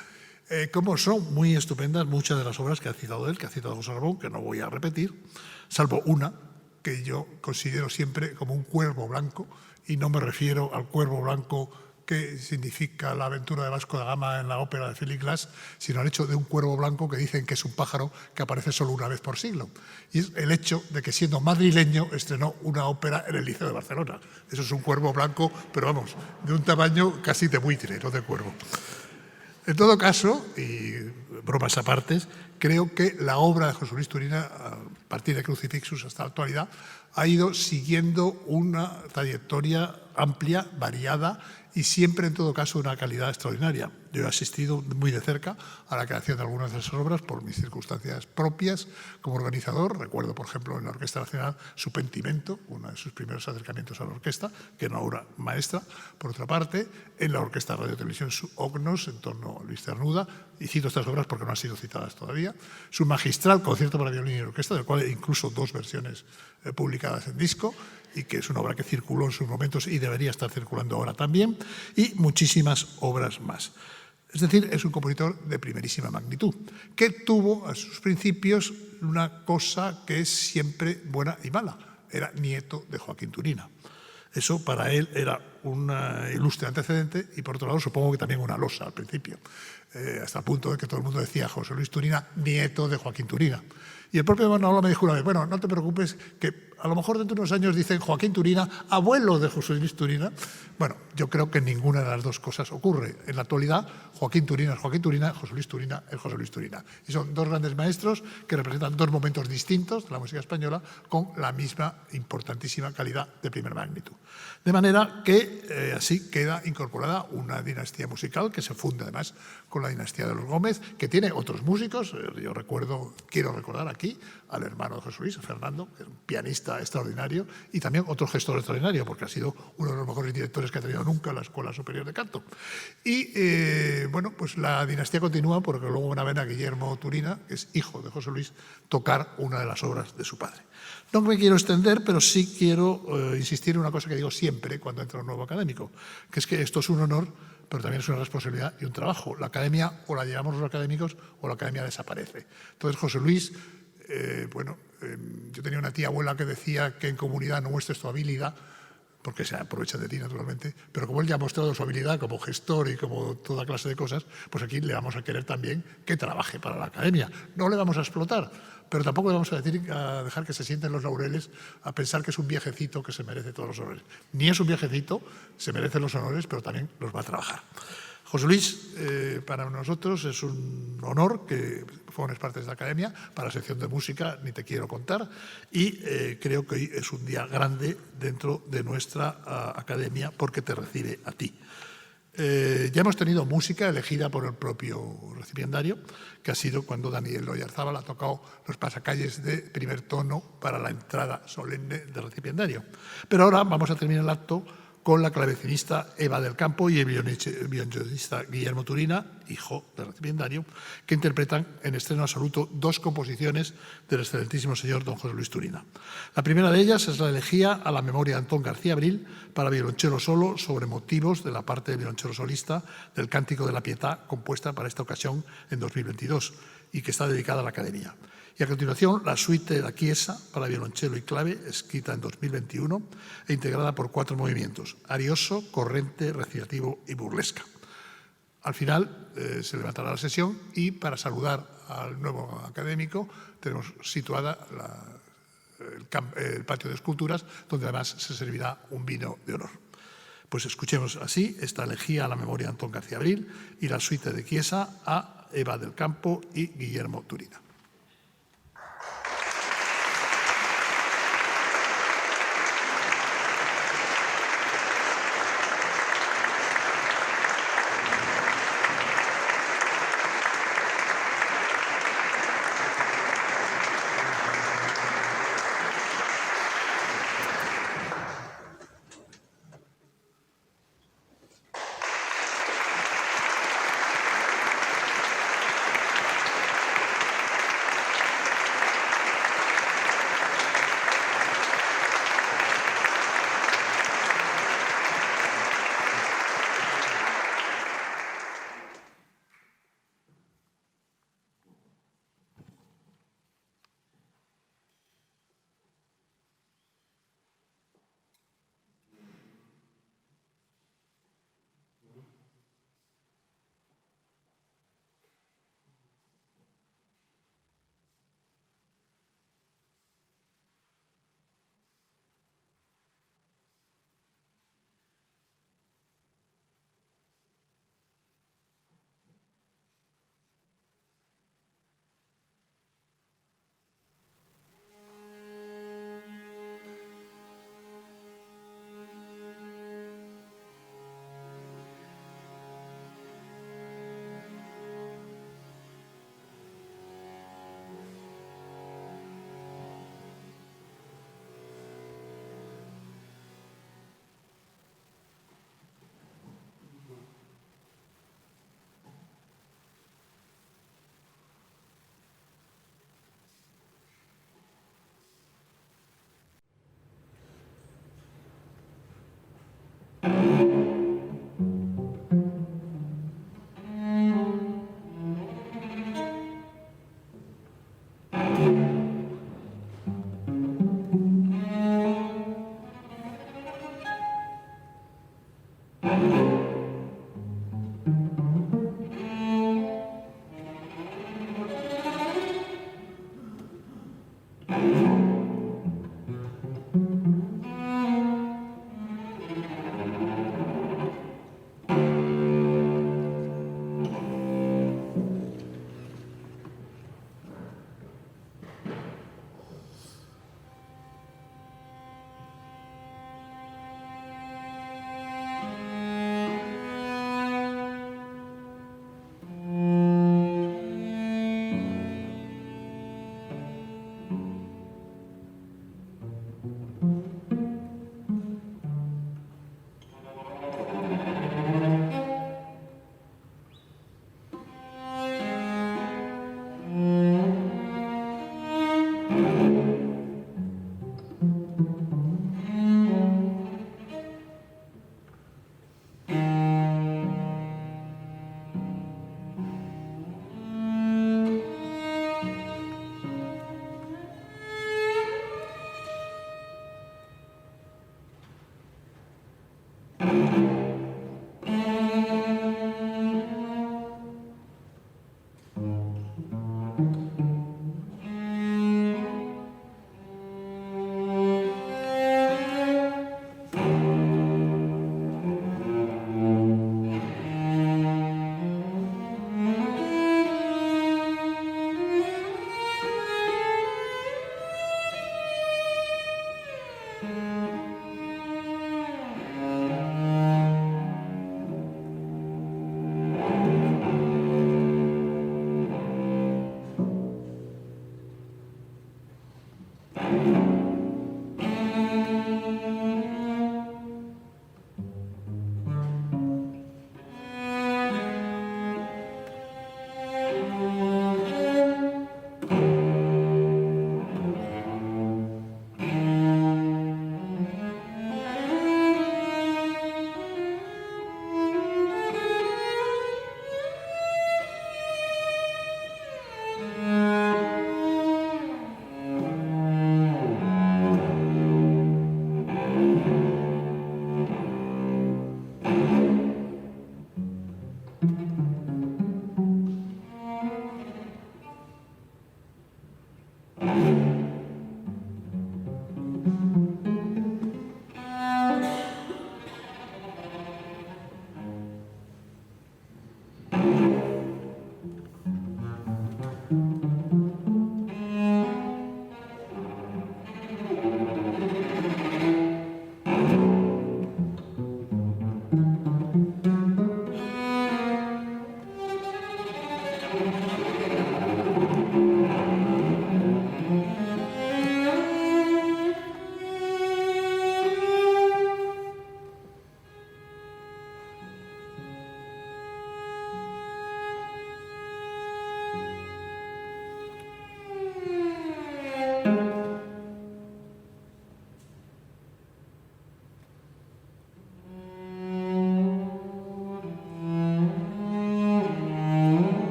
Como son muy estupendas muchas de las obras que ha citado él, que ha citado José Ramón, que no voy a repetir, salvo una que yo considero siempre como un cuervo blanco, y no me refiero al cuervo blanco que significa la aventura de Vasco da Gama en la ópera de Philip Glass, sino al hecho de un cuervo blanco que dicen que es un pájaro que aparece solo una vez por siglo. Y es el hecho de que, siendo madrileño, estrenó una ópera en el Liceo de Barcelona. Eso es un cuervo blanco, pero vamos, de un tamaño casi de buitre, no de cuervo. En todo caso, y bromas aparte, creo que la obra de José Luis Turina, a partir de Crucifixus hasta la actualidad, ha ido siguiendo una trayectoria amplia, variada y siempre, en todo caso, una calidad extraordinaria. Yo he asistido muy de cerca a la creación de algunas de esas obras por mis circunstancias propias como organizador. Recuerdo, por ejemplo, en la Orquesta Nacional su Pentimento, uno de sus primeros acercamientos a la orquesta, que era una obra maestra. Por otra parte, en la Orquesta Radio Televisión su Ognos, en torno a Luis Cernuda, y cito estas obras porque no han sido citadas todavía. Su magistral Concierto para violín y orquesta, del cual hay incluso 2 versiones publicadas en disco, y que es una obra que circuló en sus momentos y debería estar circulando ahora también, y muchísimas obras más. Es decir, es un compositor de primerísima magnitud, que tuvo a sus principios una cosa que es siempre buena y mala. Era nieto de Joaquín Turina. Eso para él era un ilustre antecedente y, por otro lado, supongo que también una losa al principio, hasta el punto de que todo el mundo decía José Luis Turina, nieto de Joaquín Turina. Y el propio Bernaola me dijo una vez: bueno, no te preocupes, que a lo mejor dentro de unos años dicen Joaquín Turina, abuelo de José Luis Turina. Bueno, yo creo que ninguna de las dos cosas ocurre. En la actualidad, Joaquín Turina es Joaquín Turina, José Luis Turina es José Luis Turina. Y son dos grandes maestros que representan dos momentos distintos de la música española con la misma importantísima calidad de primera magnitud. De manera que así queda incorporada una dinastía musical que se funde además con la dinastía de los Gómez, que tiene otros músicos. Yo quiero recordar aquí al hermano de José Luis, Fernando, que es un pianista extraordinario y también otro gestor extraordinario, porque ha sido uno de los mejores directores que ha tenido nunca la Escuela Superior de Canto. Y bueno, pues la dinastía continúa porque luego van a ver a Guillermo Turina, que es hijo de José Luis, tocar una de las obras de su padre. No me quiero extender, pero sí quiero insistir en una cosa que digo siempre cuando entra un nuevo académico, que es que esto es un honor, pero también es una responsabilidad y un trabajo. La academia o la llevamos los académicos o la academia desaparece. Entonces, José Luis, yo tenía una tía abuela que decía que en comunidad no muestres tu habilidad, porque se aprovechan de ti, naturalmente, pero como él ya ha mostrado su habilidad como gestor y como toda clase de cosas, pues aquí le vamos a querer también que trabaje para la academia. No le vamos a explotar, pero tampoco le vamos a dejar que se sienten los laureles a pensar que es un viejecito que se merece todos los honores. Ni es un viejecito, se merece los honores, pero también los va a trabajar. José Luis, para nosotros es un honor que formes parte de esta academia. Para la sección de música ni te quiero contar, y creo que hoy es un día grande dentro de nuestra academia porque te recibe a ti. Ya hemos tenido música elegida por el propio recipiendario, que ha sido cuando Daniel Oyarzábal ha tocado los pasacalles de primer tono para la entrada solemne del recipiendario. Pero ahora vamos a terminar el acto con la clavecinista Eva del Campo y el violonchelista Guillermo Turina, hijo del recipiendario, que interpretan en estreno absoluto dos composiciones del excelentísimo señor don José Luis Turina. La primera de ellas es la elegía a la memoria de Antón García Abril para violonchelo solo sobre motivos de la parte de violonchelo solista del Cántico de la Pietà, compuesta para esta ocasión en 2022 y que está dedicada a la Academia. Y a continuación, la suite de la Chiesa para violonchelo y clave, escrita en 2021 e integrada por 4 movimientos: arioso, corrente, recitativo y burlesca. Al final se levantará la sesión y para saludar al nuevo académico tenemos situada el patio de esculturas, donde además se servirá un vino de honor. Pues escuchemos así esta elegía a la memoria de Antón García Abril y la suite de Chiesa a Eva del Campo y Guillermo Turina.